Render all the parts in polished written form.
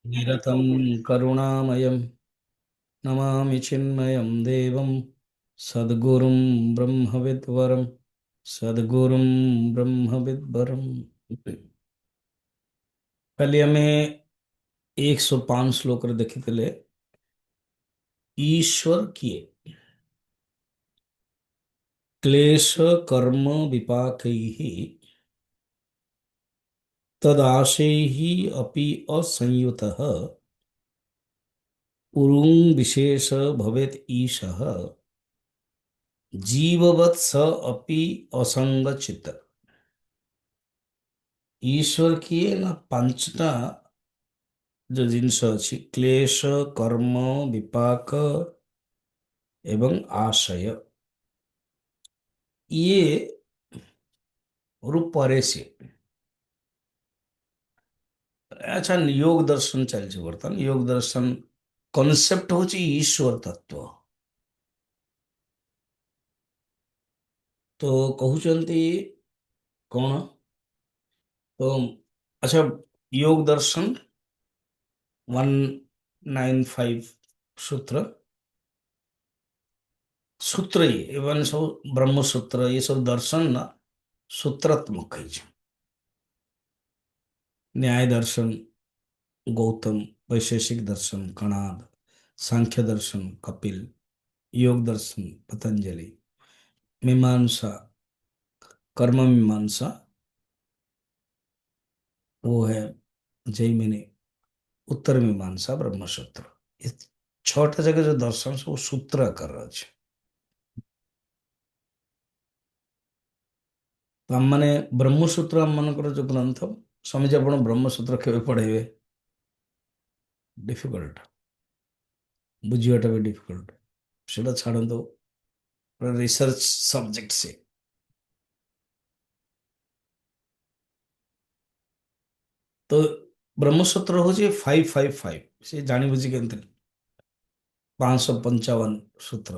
निरतं करुणामयं नमामि चिन्मयं देवं सद्गुरुं ब्रह्मविद्वरं सद्गुरुं ब्रह्मविद्वरं। କାଲି ଆମେ 105 ଶ୍ଲୋକରେ ଦେଖିଥିଲେ ईश्वर किए क्लेश कर्म विपाकैः तदाशैः अपि असंयुतः उरुं विशेष भवेत् ईशः जीववत् स अपि असंगचित। ईश्वर किए ना ପାଞ୍ଚଟା जो ଜିନିଷ ଅଛି କ୍ଲେଶ କର୍ମ ବିପାକ ଏବଂ ଆଶୟ ଇଏ ରୂପରେ ସିଏ। ଆଚ୍ଛା, योग ଦର୍ଶନ ଚାଲିଛି ବର୍ତ୍ତମାନ। योग ଦର୍ଶନ କନସେପ୍ଟ ହଉଛି ଈଶ୍ୱର ତତ୍ଵ। ତ କହୁଛନ୍ତି କଣ? ତ ଆଚ୍ଛା, योग ଦର୍ଶନ 195 सूत्र सूत्र ये ମାନେ ସବୁ ବ୍ରହ୍ମ ସୂତ୍ର ये ସବୁ ଦର୍ଶନ ନା सूत्रात्मक ହେଇଛି। न्याय दर्शन गौतम, वैशेषिक दर्शन कणाद, सांख्य दर्शन कपिल, योग दर्शन पतंजलि, मीमांसा कर्म मीमांसा वो है जैमिनी, उत्तर मीमांसा ब्रह्मसूत्र। इस छोटा जगह जो दर्शन सब सूत्र कर रहा है। तो हम माने ब्रह्मसूत्र हम मन कर जो ग्रंथ समझ आपण ब्रह्मसूत्र केवे पढ़ेबे डिफिकल्ट, बुझियाटा भी डिफिकल्ट, सेटा छाड़ो रिसर्च सब्जेक्ट से। तो ब्रह्मसूत्र हूँ 555 से जानी बुझी के 555 सूत्र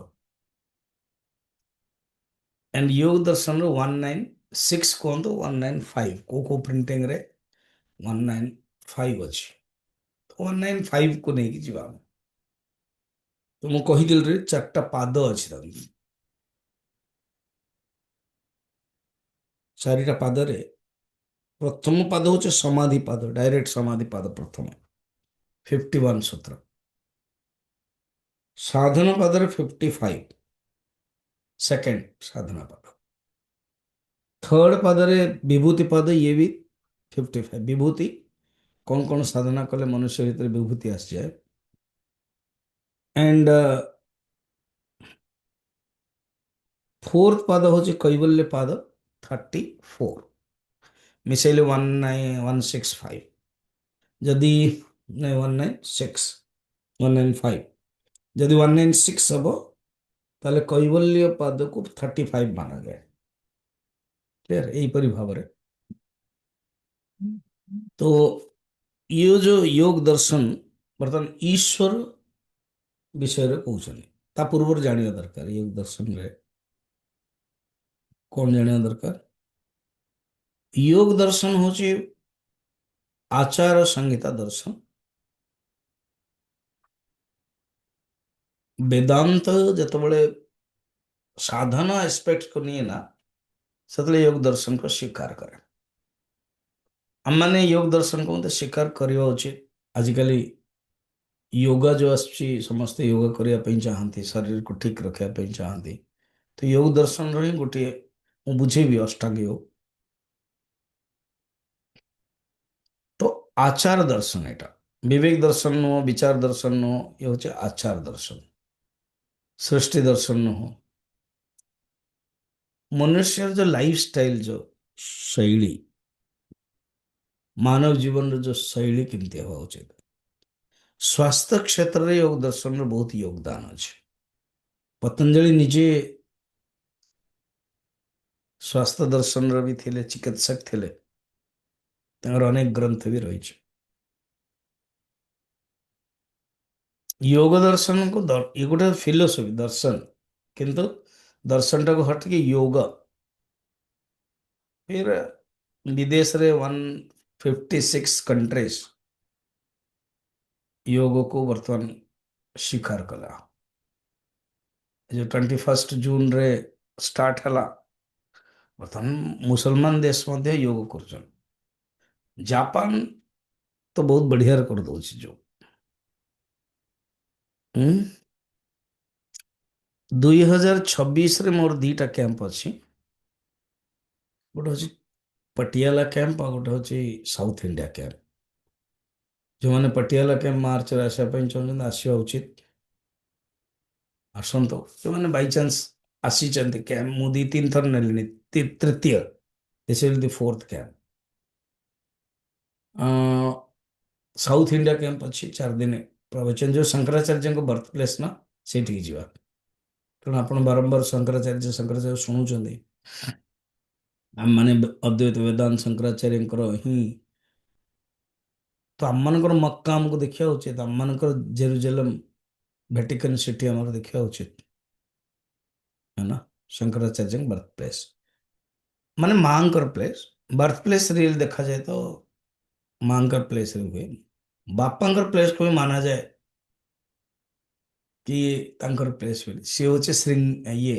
एंड योग दर्शन 196 कहतु 195 को प्रिंटिंग रे 195 अच्छी। तो 195 को नहीं जी तो मुझे कहीदि रे चार्टा पाद अच्छी चारिटा पाद रे प्रथम पाद हूँ समाधि पाद, डायरेक्ट समाधि पाद प्रथम 51 सूत्र। साधन पाद रे 55 सेकेंड साधना पाद। थर्ड पाद रे विभूति पाद ये भी 55 विभूति कौन कौन साधना कले मनुष्य भीतर विभूति आस जाए। एंड फोर्थ पाद हूँ कैवल्य पाद 34 मिसेले 19 165 जदि 196 195 जदि 196 हम ताले कैवल्य पाद को 35 माना गया। क्लियर यहीपरि भाव में। तो ये जो योग दर्शन बर्तमान ईश्वर विषय रे कहउछन ता पूर्व जानिया दरकार। योग दर्शन रे कौन जानिया दरकार? योग दर्शन होची आचार संहिता दर्शन। वेदांत जतबले साधना एस्पेक्ट को नहीं ना सेतले योग दर्शन को स्वीकार करे। हम माने योग दर्शन को मते स्वीकार करिवा उचित। आजिकली योगा जो आछि समस्त योगा करिया पई चाहंती, शरीर को ठीक रखिया पई चाहंती। तो योग दर्शन रो ही गोटे मु बुझेबी अष्टांग योग। तो आचार दर्शन एटा विवेक दर्शन नो, विचार दर्शन नो, ये होचे आचार दर्शन। सृष्टि दर्शन नो हो मनुष्य जो लाइफ स्टाइल जो शैली मानव जीवन रो जो शैली केमती हवा उचित। स्वास्थ्य क्षेत्र रे योग दर्शन रो बहुत योगदान अछि। पतंजलि निजे स्वास्थ्य दर्शन रो भी थिले, चिकित्सक थिले। तांकर अनेक ग्रंथ भी रही। योग दर्शन को ये गोटे फिलोसफी दर्शन किंतु दर्शन टाक हटके योग। फिर विदेश रे 156 कंट्रीज योग को वर्तमान स्वीकार कला जो 21 जून रे स्टार्ट हला बर्तमान मुसलमान देश मध्य योग कर जापान तो बहुत बढ़िया कर दଉଛି जो 2026 रे मोर दीटा कैंप अच्छी गोटे हूँ पटियाला कैंप आ गोटे हूँ साउथ इंडिया कैंप जो मैंने पटियाला कैंप मार्च रे आसापी चाहते आसवा उचित आसतु जो मैंने बाई चांस आसी कैंप मु 2-3 थर नेली तृतीय this will the fourth camp south India camp अच्छी 4 दिन प्रवचन जो शंकराचार्य को बर्थ प्लेस ना से जा कारण आप बारंबार शंकराचार्य शंकराचार्य शुणुंट आम मैंने अद्वैत वेदांत शंकराचार्य ही तो आम मनकर मक्का आमको देखा उचित आम मनकर जेरुजेलम वेटिकन सिटी आम देखा उचित है ना शंकराचार्य बर्थ प्लेस माने मांकर प्लेस बर्थ प्लेस रियल देखा जाए तो मांकर प्लेस हुए बापांकर प्लेस को भी माना जाए कि तांकर प्लेस बोली सी हूँ श्रृंग ये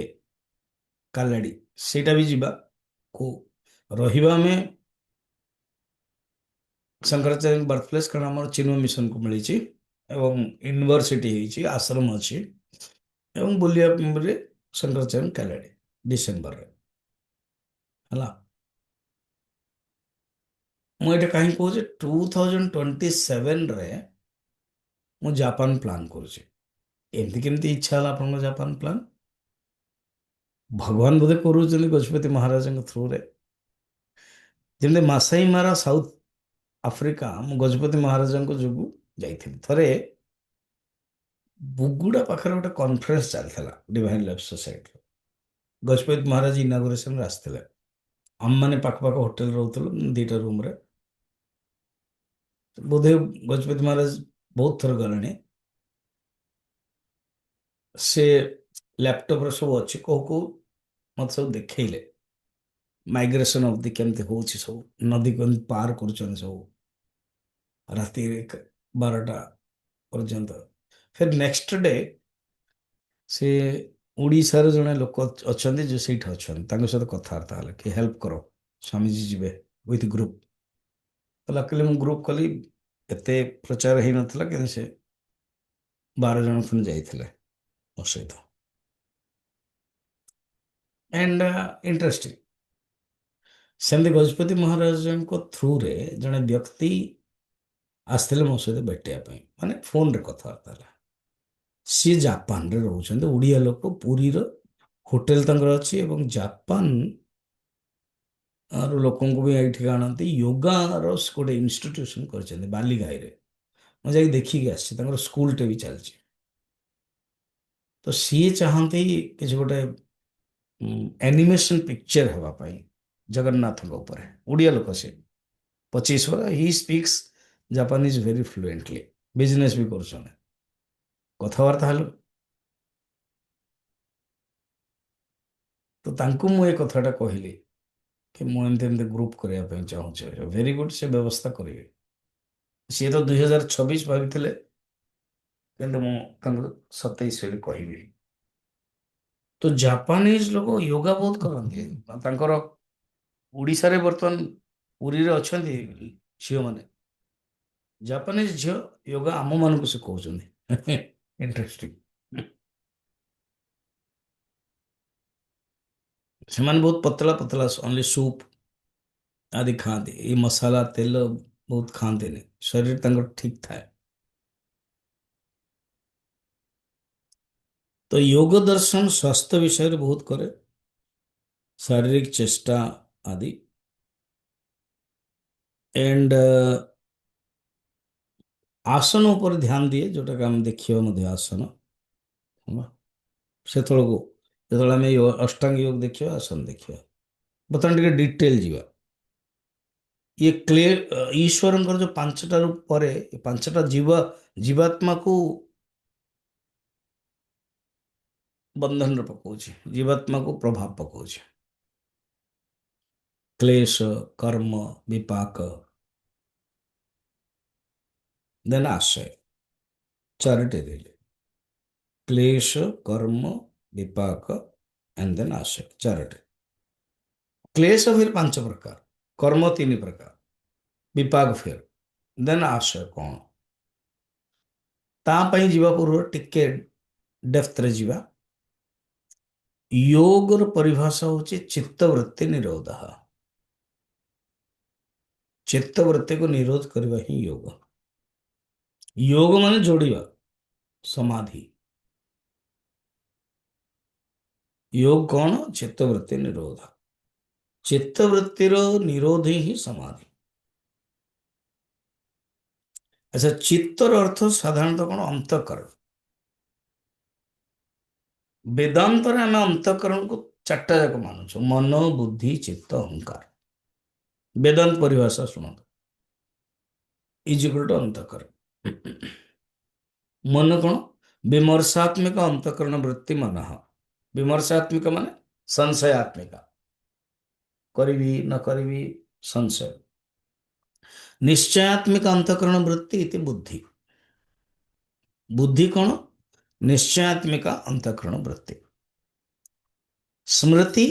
कालाड़ी सेटा भी जीवा को रहिबा में शंकराचार्य बर्थ प्लेस कारण आम चिन्मय मिशन को मिली एवं यूनिवर्सिटी आश्रम अच्छी एवं बुलिया शंकराचार्य कालाड़ी डिसेम्बर रे है मुझे कहीं कहे 2027 रे मु जापान प्लान करुचे एमती केमती इच्छा है आपन जापान प्लान भगवान बोधे करूँ गजपति महाराज थ्रू रे जमी मासाई मारा साउथ आफ्रिका मु गजपति महाराज जो जाइए थरे बुगुड़ा पाखे गोटे कॉन्फ्रेंस चलता divine life society Gajapati Maharaj inauguration आसते आम मैंने पाखपाख होटेल रोलु 2टा रूम रे बोधे गजपति महाराज बहुत थर गले से लैपटॉप रे सब अच्छी कौ कौ मत सब देखले माइग्रेशन ऑफ द केमती हो सब नदी को पार कर सब राति 12टा पर्यंत फिर नेक्स्ट डे से उड़ीसार जड़े लोक अच्छा जो सही अच्छा सहित कथबार्ता है कि हेल्प करो स्वामीजी जीवे विथ ग्रुप तो लकली मुझे ग्रुप कली एत प्रचार हो नाला कि से 12 जन खंड जाइए मो सहित एंड इंटरेस्टिंग सेमती गजपति महाराज थ्रू रे जड़े व्यक्ति आसते मो सहित भेटापी माने फोन रे कथबार्ता है सी जापान रे रोचंदे उड़िया लोक पुरी रो होटेल तंगर अच्छी एवं जापान लोक भी ये आनती योगा रोटे इन्स्टिट्यूशन कर बालीघाई रे मुझे देखिक आसी स्कूल टे भी चलती तो सी चाहती किसी गोटे एनिमेशन पिक्चर हाँपाई जगन्नाथ उड़िया लोक से 25 वर्ष he speaks Japanese very fluently business भी कर कथबार्ता हेलो तो तांकु मु ये कथाटा कहली कि मुझे ग्रुप करने चाहूँचे वेरी गुड से व्यवस्था करेंगे सी तो 2026 भाई कि 27 कहबी तो जापानीज लोग योगा बहुत करते उड़ीसा रे बर्तमान पुरी रे अच्छा झील मैंने जापानीज झील योगा आम मान शिखाऊँ इंटरेस्टिंग से बहुत पतला पतला ओनली सूप आदि खाते ये मसाला तेल बहुत खाते नहीं शरीर ठीक थाए तो योग दर्शन स्वास्थ्य विषय बहुत करे शारीरिक चेष्टा आदि एंड आसन ऊपर ध्यान दिए जोटा कि आम देखा आसन से जो आम अष्टांग योग देखा आसन देखा बर्तमान टे डिटेल जीवा ये क्लियर ईश्वर जो 5टा रूप पर 5टा जीवात्मा को बंधन पकाउछि जीवात्मा को प्रभाव पकाउछि क्लेश कर्म विपाक देन आशय चारिटी ରହିଲେ क्लेश कर्म विपाक एंड देन आशय चारिटी। क्लेश फिर पांच प्रकार, कर्म तीन प्रकार, विपाक फिर देन आशय कौन। ता ପାଇଁ ଯିବା ପୂର୍ବରୁ ଟିକେ ଡେପ୍ଥରେ ଯିବା। योगर परिभाषा होची चित्तवृत्ति निरोध। चित्तवृत्ति को निरोध करवा ही योग। योग माने जोड़िबा समाधि। योग कौन? चित्तवृत्ति निरोध। चित्तवृत्तिर निरोध ही समाधि। अच्छा, चित्तर अर्थ साधारणतः कौन? अंतःकरण। वेदांतर आम अंतःकरण को चार्टा जाक मानुଛୁ, मन बुद्धि चित्त अहंकार। वेदांत परिभाषा शुणु, इज इक्वल टू अंतःकरण। मन कौन? विमर्शात्मक अंतःकरण वृत्ति मन। विमर्शात्मक माने संशयात्मिका, करिवी न करिवी संशय। निश्चयात्मिक अंतःकरण वृत्ति इति बुद्धि। बुद्धि कौन? निश्चयात्मिका अंतःकरण वृत्ति। स्मृति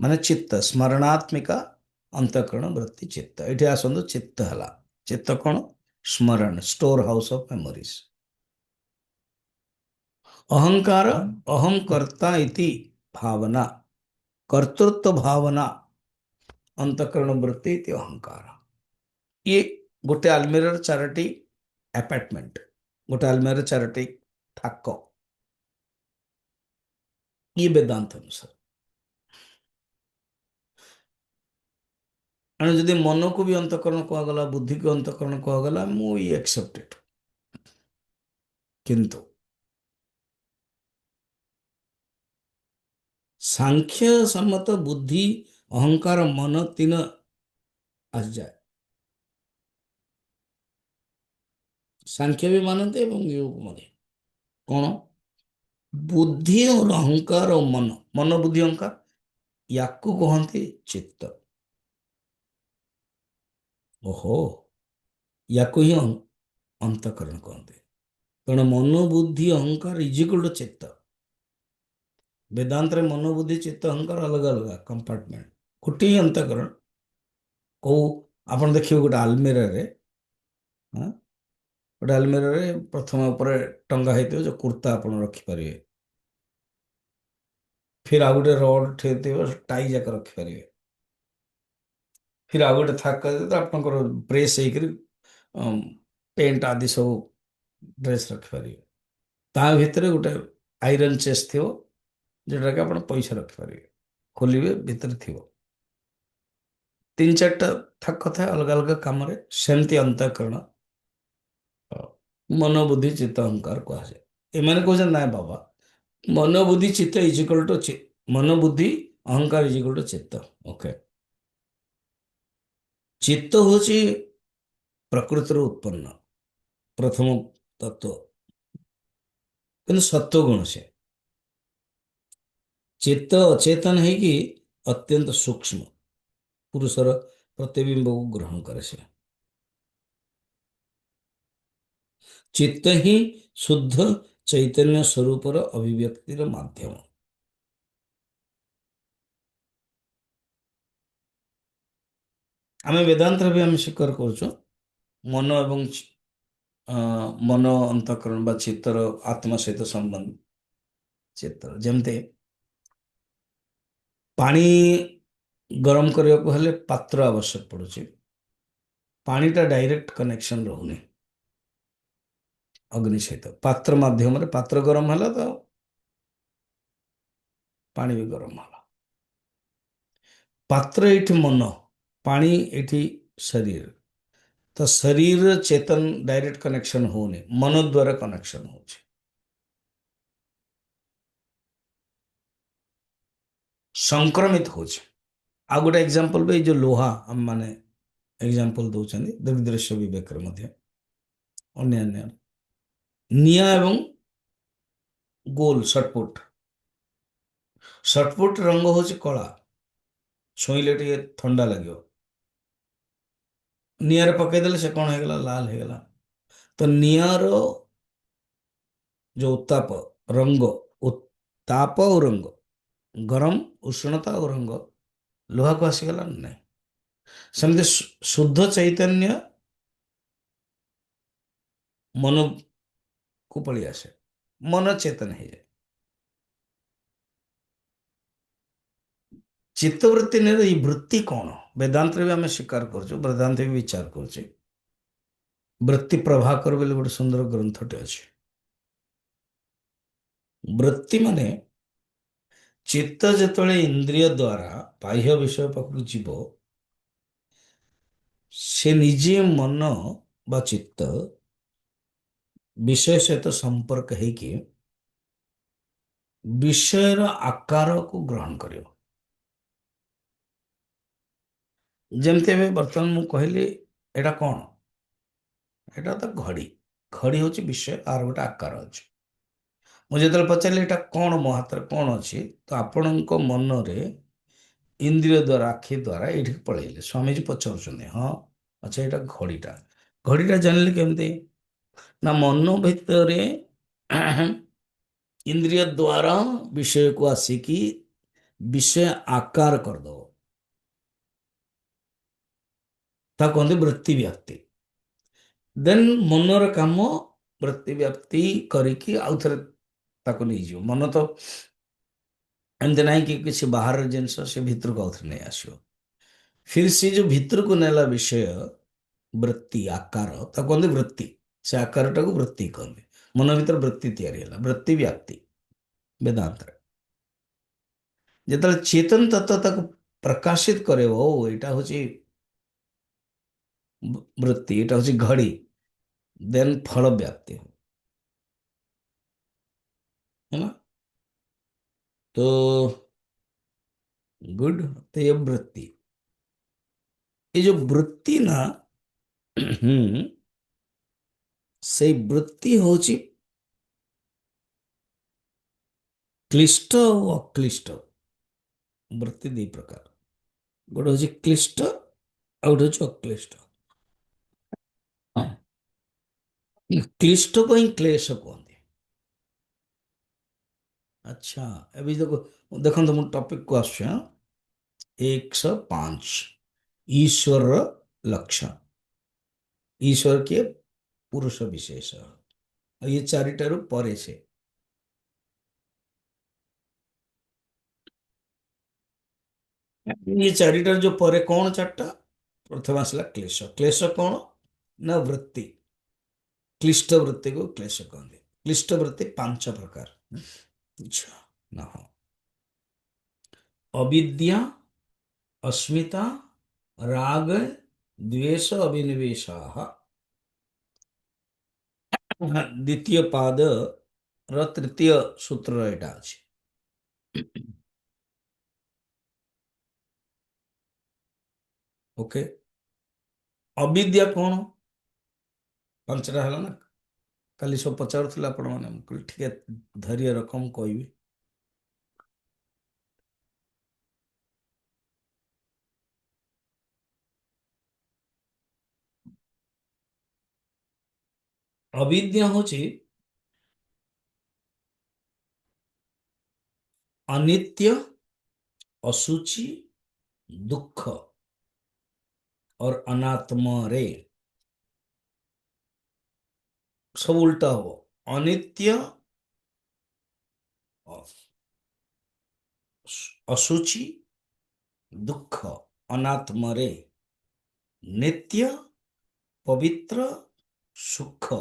माने चित्त, स्मरणात्मिका अंतःकरण वृत्ति चित्त। एठी आसंदो चित्त हला। चित्त कौन? स्मरण, स्टोर हाउस ऑफ मेमोरीज। अहंकार अहम कर्ता इति भावना, कर्तृत्व भावना अंतःकरण वृत्ति इति अहंकार। ये गोटे आलमीरार चारोटी अपार्टमेंट, गोटे आलमीरार चारोटी थाक, ये वेदांत अनुसार। एणु जदि मन को भी अंतःकरण कहगला, बुद्धि को अंतःकरण कहगला, मु एक्सेप्टेड। किंतु सांख्य सम्मत बुद्धि अहंकार मन तीन आस जाए। सांख्य भी मानते एवं योग मध्य कौन? बुद्धि और अहंकार और मन, मन बुद्धि अहंकार याकू कहते चित्त। ओहो, याकू ही अंतःकरण कहते। तेणु मन बुद्धि अहंकार इज इक्वल टू चित्त। वेदांत रे मन बुद्धि चित्त अहंकार अलग अलग कंपार्टमेंट, गोटे ही अंतःकरण। कौ आप देखिए गोटे आलमीरा रे, हाँ, गोटे आलमीरा रे प्रथम ऊपर टंगा होती जो कुर्ता आप रखिपारे, फिर आ गोटे रड ठेर टाई जाक रखिपारे, फिर आ गोटे थाक आपंकर प्रेस होकर पेंट आदि सब ड्रेस रखिपारे। ता भितर गोटे आयरन चेस्ट थी जोटा कि आप पैसा रखिपारे, खोलिए भितर थी तीन चार्टा थाक था अलग अलग कम। सेमती अंतःकरण मन बुद्धि चित्त अहंकार कहुए। एमाने कहते ना बाबा, मन बुद्धि चित्त इज इक्वल टू मन बुद्धि अहंकार इज इक्वल टू चित्त। ओके, चित्त होची प्रकृतिर उत्पन्न प्रथम तत्व, किंतु सत्व गुण से चित्त अचेतन है कि अत्यंत सूक्ष्म पुरुषर प्रतिबिंब को ग्रहण करे से। चित्त ही शुद्ध चैतन्य स्वरूपर अभिव्यक्तिर माध्यम। आम वेदांत भी आम स्वीकार कर मन एवं मन अंतःकरण बा चित्तर आत्मा सहित संबंध। चित्तर जमते पानी गरम करने को हेले पात्र आवश्यक पड़ुछि। पानीटा डायरेक्ट कनेक्शन रहूनी अग्नि सहित, पात्र माध्यम रे पात्र गरम है तो पानी भी गरम है। पात्र एठी मन, पानी एठी शरीर। तो शरीर चेतन डायरेक्ट कनेक्शन होने, मन द्वारा कनेक्शन हो संक्रमित हो। आ गोटे एग्जांपल भी जो लोहा हम माने एग्जांपल दौरान दृश्य विवेक मध्य अन्य निया एवं गोल सटपुट, सटपुट रंग हूँ कला, छुईले टे थंडा लगे, निआर पकईदे से कौन होगा? लाल होगा। तो निआर जो उत्ताप रंग, उत्ताप और रंग, गरम उष्णता और रंग ଲୁହା କୁ ଆସିଗଲା ନା ନାହିଁ। ସେମିତି ଶୁଦ୍ଧ ଚୈତନ୍ୟ ମନକୁ ପଳେଇ ଆସେ, ମନ ଚେତନ ହେଇଯାଏ। ଚିତ୍ତବୃତ୍ତି ଏଇ ବୃତ୍ତି କଣ, ବେଦାନ୍ତରେ ବି ଆମେ ସ୍ୱୀକାର କରୁଛୁ, ବେଦାନ୍ତ ବି ବିଚାର କରୁଛେ। ବୃତ୍ତି ପ୍ରଭାକର ବୋଲି ଗୋଟେ ସୁନ୍ଦର ଗ୍ରନ୍ଥଟେ ଅଛି। ବୃତ୍ତି ମାନେ ଚିତ୍ତ ଯେତେବେଳେ ଇନ୍ଦ୍ରିୟ ଦ୍ୱାରା ବାହ୍ୟ ବିଷୟ ପାଖକୁ ଯିବ, ସେ ନିଜେ ମନ ବା ଚିତ୍ତ ବିଷୟ ସହିତ ସମ୍ପର୍କ ହେଇକି ବିଷୟର ଆକାରକୁ ଗ୍ରହଣ କରିବ। ଯେମିତି ଏବେ ବର୍ତ୍ତମାନ ମୁଁ କହିଲି ଏଇଟା କଣ, ଏଇଟା ତ ଘଡ଼ି। ଘଡ଼ି ହଉଛି ବିଷୟ, ଆର ଗୋଟେ ଆକାର ଅଛି। ମୁଁ ଯେତେବେଳେ ପଚାରିଲି ଏଇଟା କଣ, ମୋ ହାତରେ କଣ ଅଛି, ତ ଆପଣଙ୍କ ମନରେ ଇନ୍ଦ୍ରିୟ ଦ୍ୱାରା, ଆଖି ଦ୍ୱାରା ଏଇଠିକି ପଳେଇଲେ। ସ୍ୱାମୀଜୀ ପଚାରୁଛନ୍ତି, ହଁ ଆଚ୍ଛା ଏଇଟା ଘଡ଼ିଟା। ଘଡ଼ିଟା ଜାଣିଲେ କେମିତି ନା, ମନ ଭିତରେ ଇନ୍ଦ୍ରିୟ ଦ୍ୱାରା ବିଷୟକୁ ଆସିକି ବିଷୟ ଆକାର କରିଦବ, ତାକୁ କହନ୍ତି ବୃତ୍ତି ବ୍ୟାପ୍ତି। ଦେନ୍ ମନର କାମ ବୃତ୍ତି ବ୍ୟାପ୍ତି କରିକି ଆଉ ଥରେ ତାକୁ ନେଇଯିବ। ମନ ତ ଏମିତି ନାହିଁ କି କିଛି ବାହାରର ଜିନିଷ ସେ ଭିତରକୁ ଆଉଥରେ ନେଇ ଆସିବ। ଫିର ସେ ଯୋଉ ଭିତରକୁ ନେଲା ବିଷୟ, ବୃତ୍ତି ଆକାର, ତାକୁ କହନ୍ତି ବୃତ୍ତି। ସେ ଆକାରଟାକୁ ବୃତ୍ତି କହନ୍ତି। ମନ ଭିତରେ ବୃତ୍ତି ତିଆରି ହେଲା, ବୃତ୍ତି ବ୍ୟାପ୍ତି ବେଦାନ୍ତରେ। ଯେତେବେଳେ ଚେତନ ତତ୍ତ୍ୱ ତାକୁ ପ୍ରକାଶିତ କରିବ, ଓ ଏଇଟା ହଉଛି ବୃତ୍ତି, ଏଇଟା ହଉଛି ଘଡ଼ି, ଦେନ୍ ଫଳ ବ୍ୟାପ୍ତି ହେଲା। तो गुड, तो ये वृत्ति, ये जो वृत्ति ना ସେଇ ବୃତ୍ତି ହଉଛି କ୍ଲିଷ୍ଟ ଆଉ ଅକ୍ଲିଷ୍ଟ। ବୃତ୍ତି ଦି ପ୍ରକାର, ଗୋଟେ ହଉଛି କ୍ଲିଷ୍ଟ ଆଉ ଗୋଟେ ହଉଛି ଅକ୍ଲିଷ୍ଟ। କ୍ଲିଷ୍ଟକୁ ହିଁ କ୍ଲେଶ କୁହନ୍ତି। ଆଚ୍ଛା, ଏବେ ଦେଖ, ଦେଖନ୍ତୁ ମୁଁ ଟପିକକୁ ଆସୁଛି। 105 ଈଶ୍ୱରର ଲକ୍ଷଣ। ଈଶ୍ୱର କିଏ? ପୁରୁଷ ବିଶେଷ। ଆଉ ଇଏ ଚାରିଟାରୁ ପରେ ସେ। ये ଚାରିଟାରୁ ଯୋଉ ପରେ କଣ ଚାରିଟା? ପ୍ରଥମେ ଆସିଲା କ୍ଲେଶ। କ୍ଲେଶ କଣ ନା ବୃତ୍ତି। କ୍ଲିଷ୍ଟ ବୃତ୍ତିକୁ କ୍ଲେଶ କହନ୍ତି। କ୍ଲିଷ୍ଟ ବୃତ୍ତି ପାଞ୍ଚ ପ୍ରକାର। ଆଚ୍ଛା, ନା ହଁ, ଅବିଦ୍ୟା, अस्मिता, राग, द्वेष, अभिनिवेशाः। ଦ୍ୱିତୀୟ ପାଦର ତୃତୀୟ ସୂତ୍ରର ଏଇଟା ଅଛି। ଓକେ, ଅବିଦ୍ୟା କଣ? ପାଞ୍ଚଟା ହେଲା ନା। କାଲି ସବୁ ପଚାରୁଥିଲେ ଆପଣମାନେ, ମୁଁ କହିଲି ଟିକେ ଧୈର୍ଯ୍ୟ ରଖ, ମୁଁ କହିବି। अविद्या हଉଛି अनित्य, असुचि, दुख और अनात्म रे सब उल्टा हो। अनित्य, असुचि, दुख, अनात्म रे नित्य, पवित्र, सुख,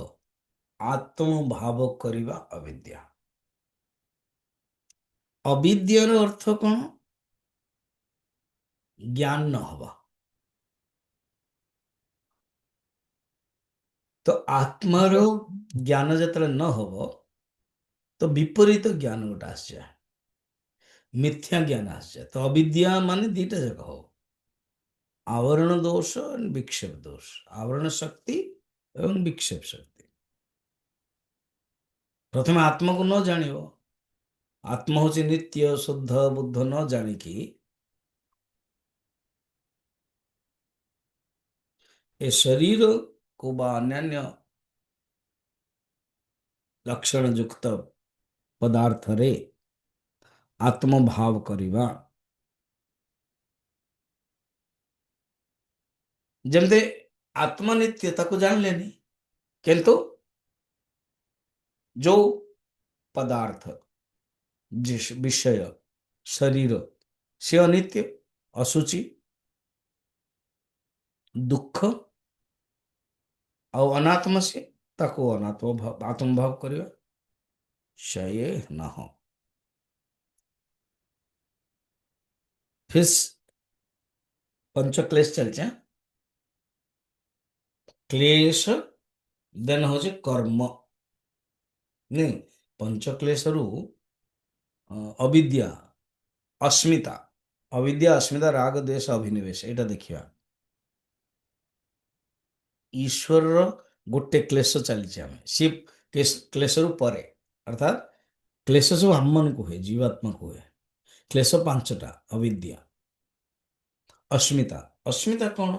आत्म भाव करिवा अविद्या। अविद्यार अर्थ कौन? ज्ञान न हवा। तो आत्मार ज्ञान जिते न हब, तो विपरीत ज्ञान गोटे आसजाए, मिथ्या ज्ञान आसजाए। तो अविद्या मान दीटा जगह हो, आवरण दोष और विक्षेप दोष। आवरण शक्ति एवं विक्षेप शक्ति। प्रथम आत्मा को न जानियो, आत्मा हूँ नित्य शुद्ध बुद्ध न जानिकी ए शरीर को बा अन्य ଲକ୍ଷଣ ଯୁକ୍ତ ପଦାର୍ଥରେ ଆତ୍ମଭାବ କରିବା। ଯେମିତି ଆତ୍ମ ନିତ୍ୟ ତାକୁ ଜାଣିଲେନି, କିନ୍ତୁ ଯୋଉ ପଦାର୍ଥ ବିଷୟ ଶରୀର ସେ ଅନିତ୍ୟ, ଅଶୁଚି, ଦୁଃଖ ଆଉ ଅନାତ୍ମ ସେ, ତାକୁ ଆତ୍ମଭାବ କରିବା। शये न। फिर पंच क्लेश चलचे। क्लेश देन हो कर्म नहीं, पंच क्लेश रु अविद्या अस्मिता, अविद्या अस्मिता राग द्वेष अभिनिवेश एटा देखिया। ईश्वर गोटे क्लेश चली आम सी क्लेश रु परे, अर्थात क्लेश सब आम मन को हुए, जीवात्मा को हुए। क्लेश पांचटा, अविद्या, अस्मिता, अस्मिता कौन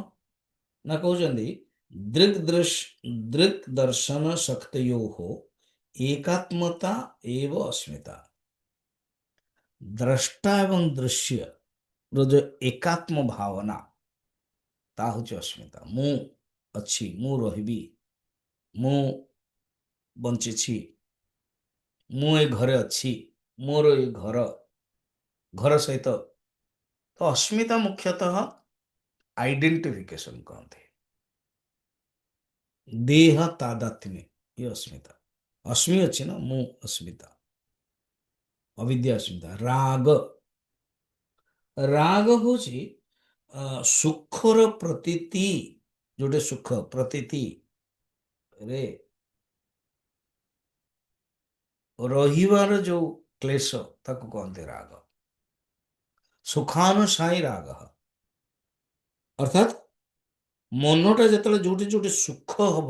ना कहते दृक् दर्शन शक्तयो एकात्मता एव अस्मिता। द्रष्टा एवं दृश्य रो जो एकात्म भावना ता हूँ अस्मिता। मु अच्छी, मु रही, मु बंची, मु ए घरे अच्छी, मोर ए घर, घर सहित तो अस्मिता मुख्यतः आइडेंटिफिकेशन कहते, देह तादात्म्य, ये अस्मिता। अस्मि अच्छी ना, मु अस्मिता, अविद्या अस्मिता। राग, राग हूँ सुखर प्रतीति, जोटे सुख प्रतीति रे रहिवार जो क्लेश ताको कहते राग। सुखानुसायी राग, अर्थात मनटा जो जोटे जोटे सुख हम,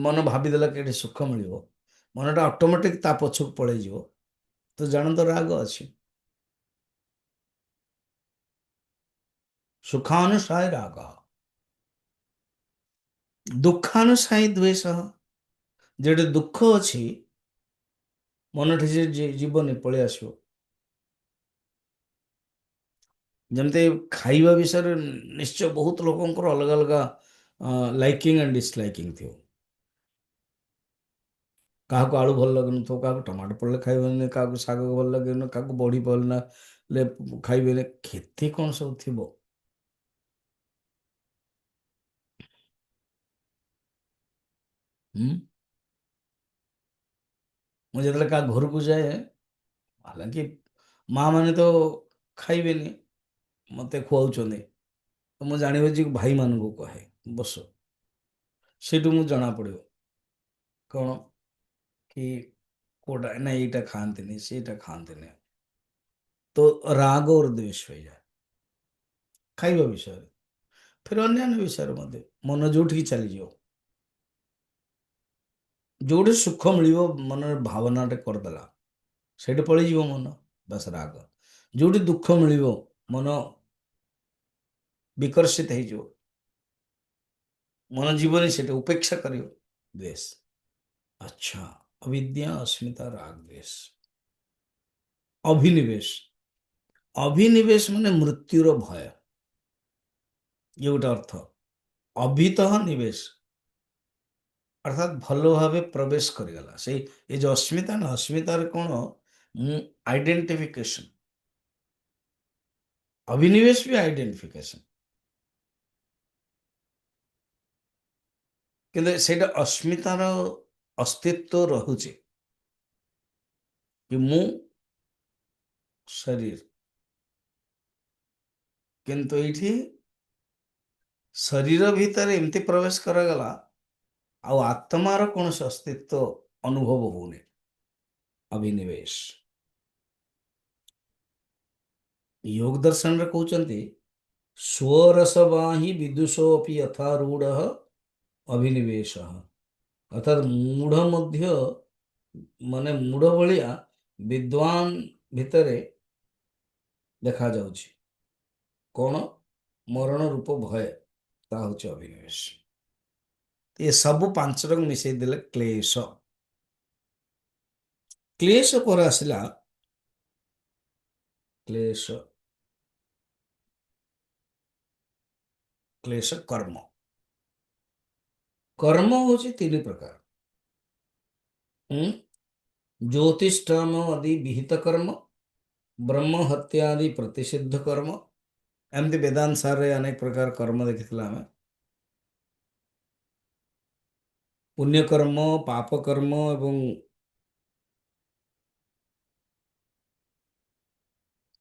मन भावीदेला कि सुख मिल, मनटा ऑटोमेटिक ता पछक पड़े जीव, तो जान तो राग अच्छी। सुखानुसायी राग, दुखानुसायी द्वेष, जेटे दुख अच्छी मन जीवन पलि आसो। जमते खाइबा विषय निश्चय बहुत लोकंकर अलग अलग लाइकिंग एंड डिसलाइकिंग थी। क्या आलू भल लगे न, क्या टमाटो पड़े खाइबे, क्या शाग भल लगे न, क्या बड़ी पड़ना खाइबे, खेती कौन सब थी। मुझे क्या घर को जाए, हालांकि माँ मैंने तो खाइबे मत खुआऊँ, तो मुझे जान भाई मान को कहे बस, से जना पड़ो कौन कि कोटा ना यहीटा खाते सेटा खाते, तो राग और द्वेष हो जाए खाइबा विषय। फिर अन्य विषय मन जो चली जाओ, जोटे सुख मिल मन भावना करदेला से पलैज मन, बस राग। जोटी दुख मिल मन विकर्षित हो, मन जीवन से उपेक्षा कर द्वेष। अच्छा, अविद्या अस्मिता राग द्वेष। अभिनिवेश, अभिनिवेश माने मृत्युर भय, ये गोटे अर्थ। अभित निवेश अर्थात भल भाव प्रवेश करगला से ये जो अस्मिता ना, अस्मितार कौन आइडेंटिफिकेशन, अभिनिवेश भी आइडेंटिफिकेशन, किंतु सेटा अस्मितार अस्तित्व रहुचे कि मु शरीर, किंतु ये शरीर भीतर एमती प्रवेश करगला आ आत्मार कौन से अस्तित्व अनुभव होने, अभिनिवेश। योग दर्शन रे कहते स्वरसवाही विदुषोपि यथारूढ़ अभिनिवेश, अर्थात मूढ़ मध्य माने मूढ़ भलिया विद्वान भितरे देखा जाउछि कौन मरण रूप भय, ता होछि अभिनिवेश। ये सब पांच रंग मिसई देले क्लेश। क्लेश पर आसला क्लेश, क्लेश कर्म। कर्म होची तीन प्रकार। हम्म? ज्योतिष्ठम आदि विहित कर्म, ब्रह्म हत्या आदि प्रतिषिद्ध कर्म, एमती वेदांत सार रे अनेक प्रकार कर्म देखिथिला हमें। पुण्य कर्म, पाप कर्म एवं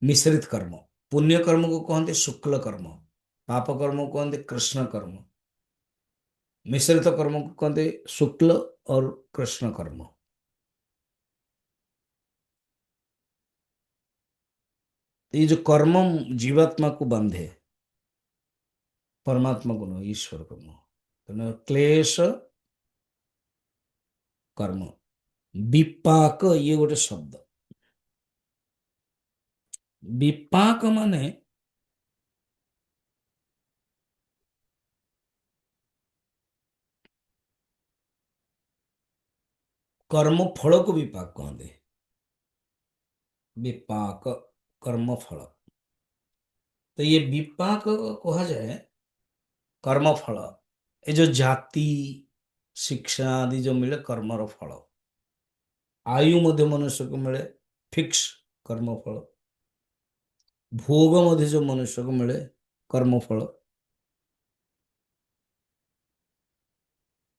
मिश्रित कर्म। पुण्य कर्म को कहते शुक्ल कर्म, पाप कर्म को कहते कृष्ण कर्म, मिश्रित कर्म को कहते शुक्ल और कृष्ण कर्म। ये जो कर्म जीवात्मा को बांधे, परमात्मा को नୁହଁ, ईश्वर को नୁହଁ। ତେଣୁ क्लेश कर्म। विपाक ये गोटे शब्द। विपाक माने कर्म फल को विपाक कहते। विपाक कर्म फल। तो ये विपाक कहा जाए कर्म फल। ये जो जाति शिक्षा आदि जो मिले कर्मर फल। आयु मध्य मनुष्य को मिले फिक्स कर्म फल। भोग मध्य जो मनुष्य को मिले कर्म फल,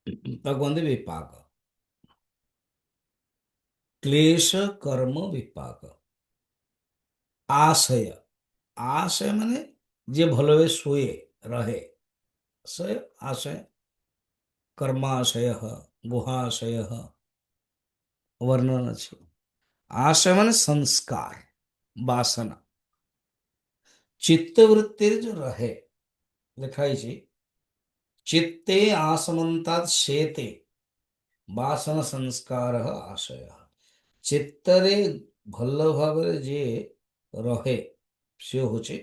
ताको कहते विपाक। क्लेश कर्म विपाक। आशय, आशय माने जे भलवे सोए रहे, सय आशय। कर्माशय, गुहाशय वर्णन अच्छे। आशय माने संस्कार, वासना। चित्तवृत्ति जो रहे लिखाई छी, चित्ते आसमंतात् शेते वासना संस्कार आशय। चित्तरे भल भावरे जे रहे से होचे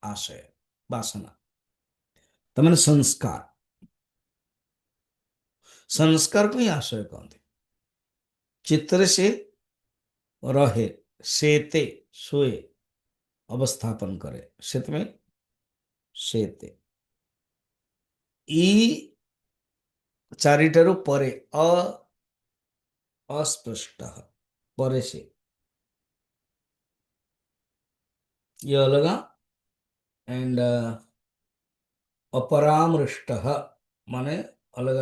आशय, वासना। तमने संस्कार, संस्कार को ही आशय कहते। चित्तर से रहे, सेते सोए, अवस्थापन करे, शेत में शेते। ई चारिटारु परे अस्पृष्ट परे से ये अलग। एंड अपरामृष्ट माने अलग।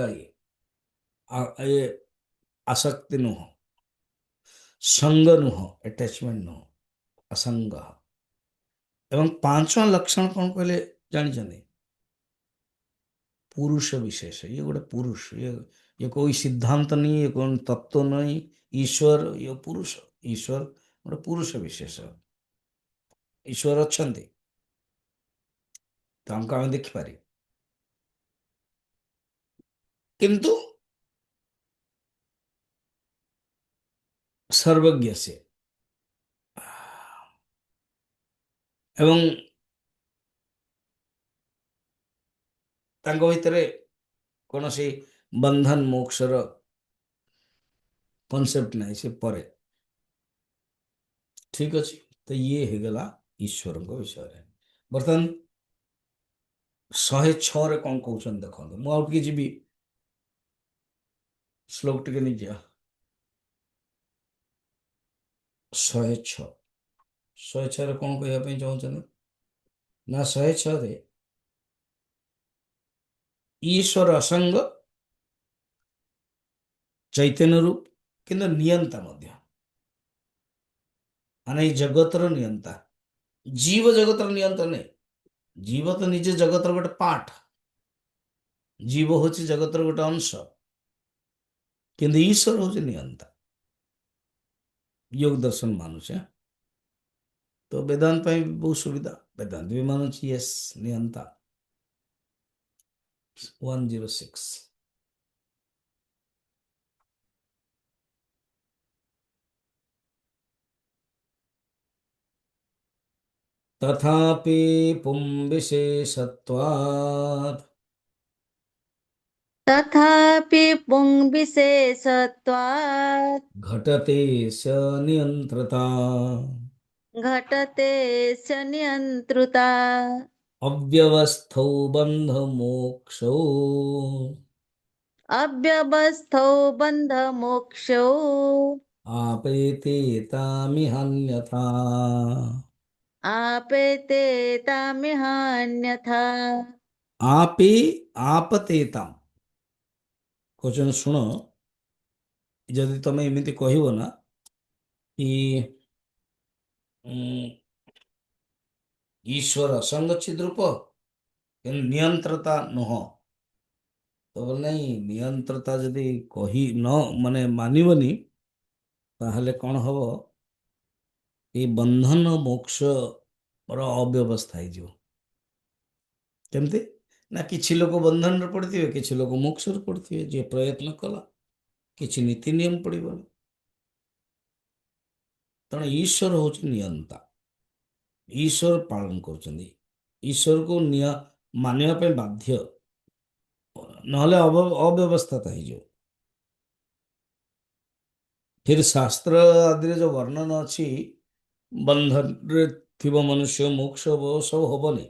ये आसक्ति नुह, संग नुह, अटैचमेंट नुह, असंग। एवं पांचवा लक्षण कौन कहले जानी? पुरुष विशेष। ये गोटे पुरुष, ये कोई सिद्धांत नहीं, ये कोई तत्व नहीं। ईश्वर ये पुरुष, ईश्वर गोटे पुरुष विशेष। ईश्वर अच्छे तो हमको आम देखिपारे, किंतु सर्वज्ञ से एवं तांको भितरे कौन सी बंधन मोक्षर कॉन्सेप्ट नहीं से परे। ठीक अच्छे। तो ये हो गला ईश्वर विषय। बर्तमान 106 रे कौन कहते देखो, मुझे जी श्लोक टे नहीं जा। 106, 106 रे कौन कहवाई चाहते ना? 106 रे ईश्वर असंग चैतन्य रूप, किंतु नियंता मध्य, माने जगतर नियंता। जीव जगतर नियंता नहीं। जीव तो निजे जगतर गोटे पार्ट, जीव हूँ जगतर गोटे अंश, किंतु ईश्वर हूँ नियंता। योग दर्शन मानुचे तो वेदांत पे बहुत सुविधा। वेदांत भी मानुची यस नियंता। 106। तथापि पुंविशेषत्वात् तथापि पुंविशेषत्वात् घटते स नियंत्रता। घटते स नियंत्रुता। अव्यवस्थौ बंध मोक्षौ अव्यवस्थौ बन्धमोक्षौ आपैते तामिहान्यथा। आपेते तामिहान्यथा। आपे आपतेताम। क्वेश्चन शुण, जदि तमे एमिति कहिबो ना कि ईश्वर असंग चिद्रूप नियंत्रता नुह, तो बोले नहीं, नियंत्रता जदि कही न माने मानिबनी, ताहले कौन हबो, ये बंधन मोक्ष ର ଅବ୍ୟବସ୍ଥା ହେଇଯିବ। କେମିତି ନା, କିଛି ଲୋକ ବନ୍ଧନରେ ପଡ଼ିଥିବେ, କିଛି ଲୋକ ମୋକ୍ଷରେ ପଡ଼ିଥିବେ। ଯିଏ ପ୍ରୟତ୍ନ କଲା, କିଛି ନୀତି ନିୟମ ପଡ଼ିବନି। ତେଣୁ ଈଶ୍ୱର ହଉଛି ନିୟନ୍ତା, ଈଶ୍ୱର ପାଳନ କରୁଛନ୍ତି। ଈଶ୍ୱରକୁ ମାନିବା ପାଇଁ ବାଧ୍ୟ, ନହେଲେ ଅବ୍ୟବସ୍ଥାତା ହେଇଯିବ। फिर शास्त्र आदि जो वर्णन अच्छी, बंधन रे थिव मनुष्य मोक्ष वो सब हबनी,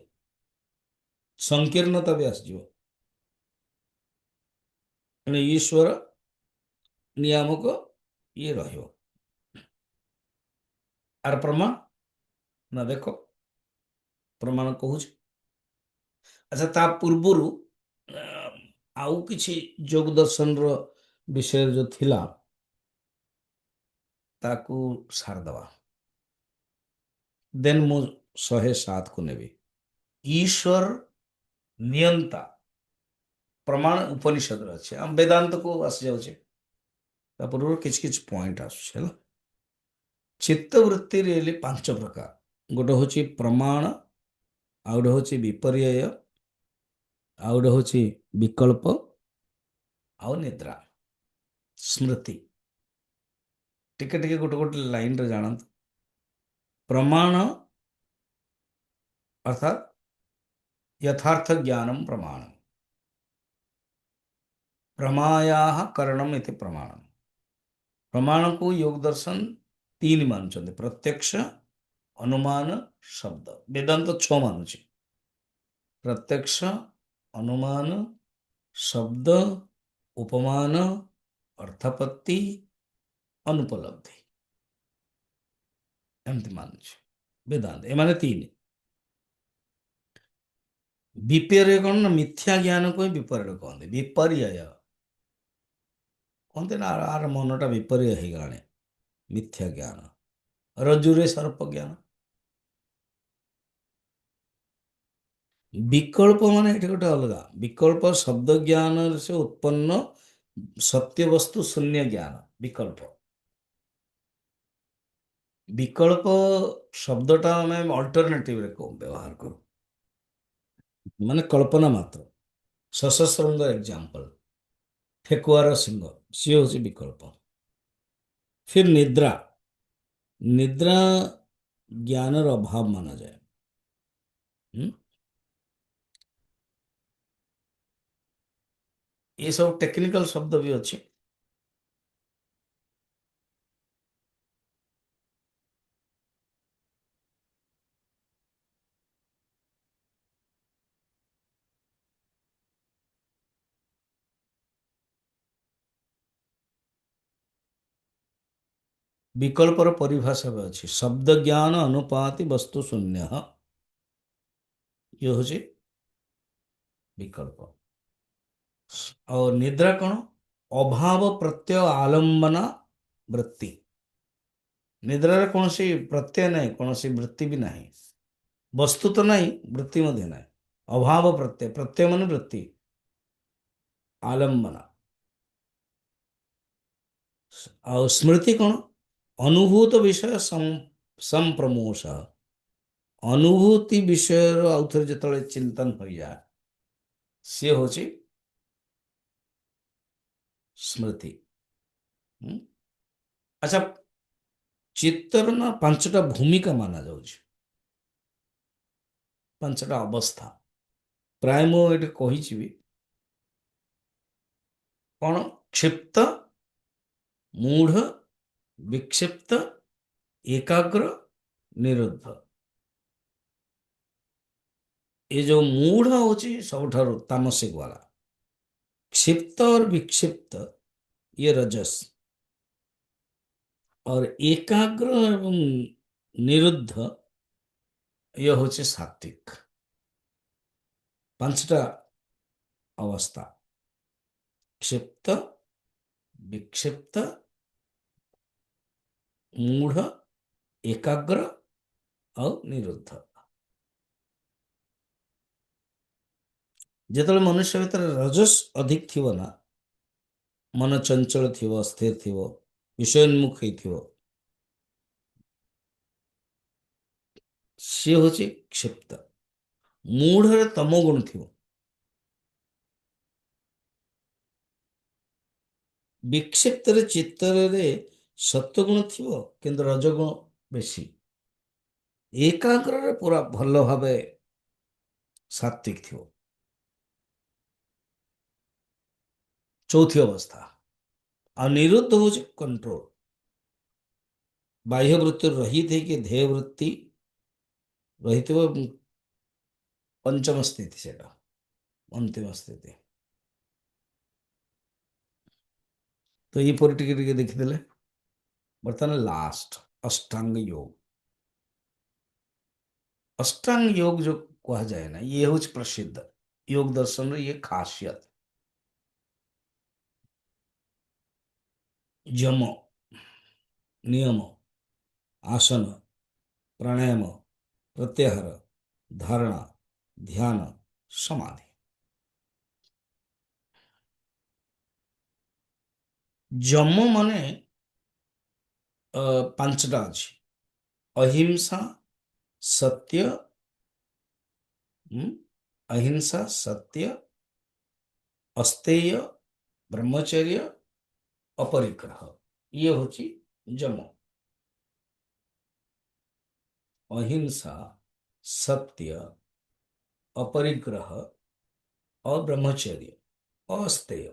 संकीर्णता भी आसଯିବ। ତେଣୁ ଈଶ୍ୱର ନିୟାମକ ଇଏ ରହିବ। ଆର ପ୍ରମାଣ ନା, ଦେଖ ପ୍ରମାଣ କହୁଛି। ଆଚ୍ଛା, ତା ପୂର୍ବରୁ ଆଉ କିଛି ଯୋଗ ଦର୍ଶନର ବିଷୟରେ ଯୋଉ ଥିଲା, ତାକୁ ସାରିଦେବା, ଦେନ୍ ମୁଁ 107କୁ ନେବି। ଈଶ୍ୱର ନିୟନ୍ତା ପ୍ରମାଣ ଉପନିଷଦରେ ଅଛି, ଆମ ବେଦାନ୍ତକୁ ଆସିଯାଉଛି। ତା ପୂର୍ବରୁ କିଛି କିଛି ପଏଣ୍ଟ ଆସୁଛି ହେଲା। ଚିତ୍ତବୃତ୍ତି ରିଏଲି 5 ପ୍ରକାର। ଗୋଟେ ହଉଛି ପ୍ରମାଣ, ଆଉ ଗୋଟେ ହଉଛି ବିପର୍ଯ୍ୟୟ, ଆଉ ଗୋଟେ ହଉଛି ବିକଳ୍ପ, ଆଉ ନିଦ୍ରା, ସ୍ମୃତି। ଟିକେ ଟିକେ ଗୋଟେ ଗୋଟେ ଲାଇନରେ ଜାଣନ୍ତୁ। ପ୍ରମାଣ अर्थात यथार्थ ज्ञानम प्रमाणम, प्रमायाः करणम इति प्रमाणम। प्रमाण को योग दर्शन 3 मानुଛନ୍ତି, प्रत्यक्ष, अनुमान, शब्द। वेदांत 6 मानुଛି, प्रत्यक्ष, अनुमान, शब्द, उपमान, अर्थापत्ति, अनुपलब्धि, ଏମିତି ମାନୁଛି वेदांत। ଏମାନେ 3। विपर्य कौन ना, मिथ्या ज्ञान को ही विपर्य कहते। विपर्य कहते ना, आर मनटा विपर्य हो गलाने, मिथ्या ज्ञान। रज्जुरे सर्प ज्ञान। विकल्प माने एठी गोटे अलगा विकल्प, शब्द ज्ञान से उत्पन्न सत्य वस्तु शून्य ज्ञान विकल्प। विकल्प शब्दटा आम अल्टरनेटिव रे को व्यवहार करूँ, माने कल्पना मात्र। सशस्त्रंग एग्जाम्पल, ठेकुआर सिंह, सी हूँ विकल्प। फिर निद्रा, निद्रा ज्ञानर अभाव माना जाए। हम्म? ये सब टेक्निकल शब्द भी अच्छे। विकल्पर परिभाषा भी अच्छी, शब्द ज्ञान अनुपाति वस्तु शून्य, ये हूँ विकल्प। और निद्रा कौन, अभाव प्रत्यय आलंबना वृत्ति। निद्रा कौन सी प्रत्यय नहीं, कौन सी वृत्ति भी नहीं, वस्तु तो नहीं, वृत्ति मध्य नहीं। अभाव प्रत्यय, प्रत्यय मन वृत्ति, आलंबना। और स्मृति कौन, अनुभूत विषय संप्रमोश। अनुभूति विषय आउ थे जो चिंतन हो जाए, सी हूँ स्मृति। हम्म? अच्छा, चित्तर ना 5टा भूमिका माना जाଉଛି, 5ଟା ଅବସ୍ଥା। ପ୍ରାୟ ମୁଁ ଏଠି କହିଛି ବି, कौन? क्षिप्त, मूढ़, विक्षिप्त, एकाग्र, निरुद्ध। ये जो मूढ़ होची सबठारु तामसिक वाला, क्षिप्त और विक्षिप्त ये रजस, और एकाग्र एवं निरुद्ध ये होचे सात्विक। पांचटा अवस्था, क्षिप्त, विक्षिप्त, मूढ़, एकाग्र और निरुद्ध। ଯେତେବେଳେ ମନୁଷ୍ୟ ଭିତରେ ରଜସ୍ ଅଧିକ ଥିବ ନା, ମନ ଚଞ୍ଚଳ ଥିବ, ସ୍ଥିର ଥିବ, ବିଷୟୋନ୍ମୁଖ ହେଇଥିବ, ସିଏ ହଉଛି କ୍ଷିପ୍ତ। ମୂଢ଼ରେ ତମ ଗୁଣ ଥିବ, ବିକ୍ଷିପ୍ତରେ ଚିତ୍ତରେ ସତ୍ୱଗୁଣ ଥିବ କିନ୍ତୁ ରଜଗୁଣ ବେଶୀ, ଏକାଗ୍ରରେ ପୁରା ଭଲ ଭାବେ ସାତ୍ୱିକ ଥିବ। ଚୌଥି ଅବସ୍ଥା। ଆଉ ନିରୁଦ୍ଧ ହଉଛି କଣ୍ଟ୍ରୋଲ, ବାହ୍ୟ ବୃତ୍ତିରୁ ରହିତ ହେଇକି ଧ୍ୟେୟ ବୃତ୍ତି ରହିଥିବ, ପଞ୍ଚମ ସ୍ଥିତି, ସେଟା ଅନ୍ତିମ ସ୍ଥିତି। ତ ଏହିପରି ଟିକେ ଟିକେ ଦେଖିଦେଲେ। ବର୍ତ୍ତମାନ ଲାଷ୍ଟ ଅଷ୍ଟାଙ୍ଗ योग। अष्टांग योग जो कहा जाए ना, ये हूँ प्रसिद्ध योग दर्शन रे ये खासियत। यम, नियम, आसन, प्राणायाम, प्रत्याहार, धारणा, ध्यान, समाधि। यम माने पांचटा अच्छी, अहिंसा, सत्य, अहिंसा, सत्य, अस्तेय, ब्रह्मचर्य, अपरिग्रह, ये होची यम। अहिंसा, सत्य, अपरिग्रह और ब्रह्मचर्य, अस्तेय,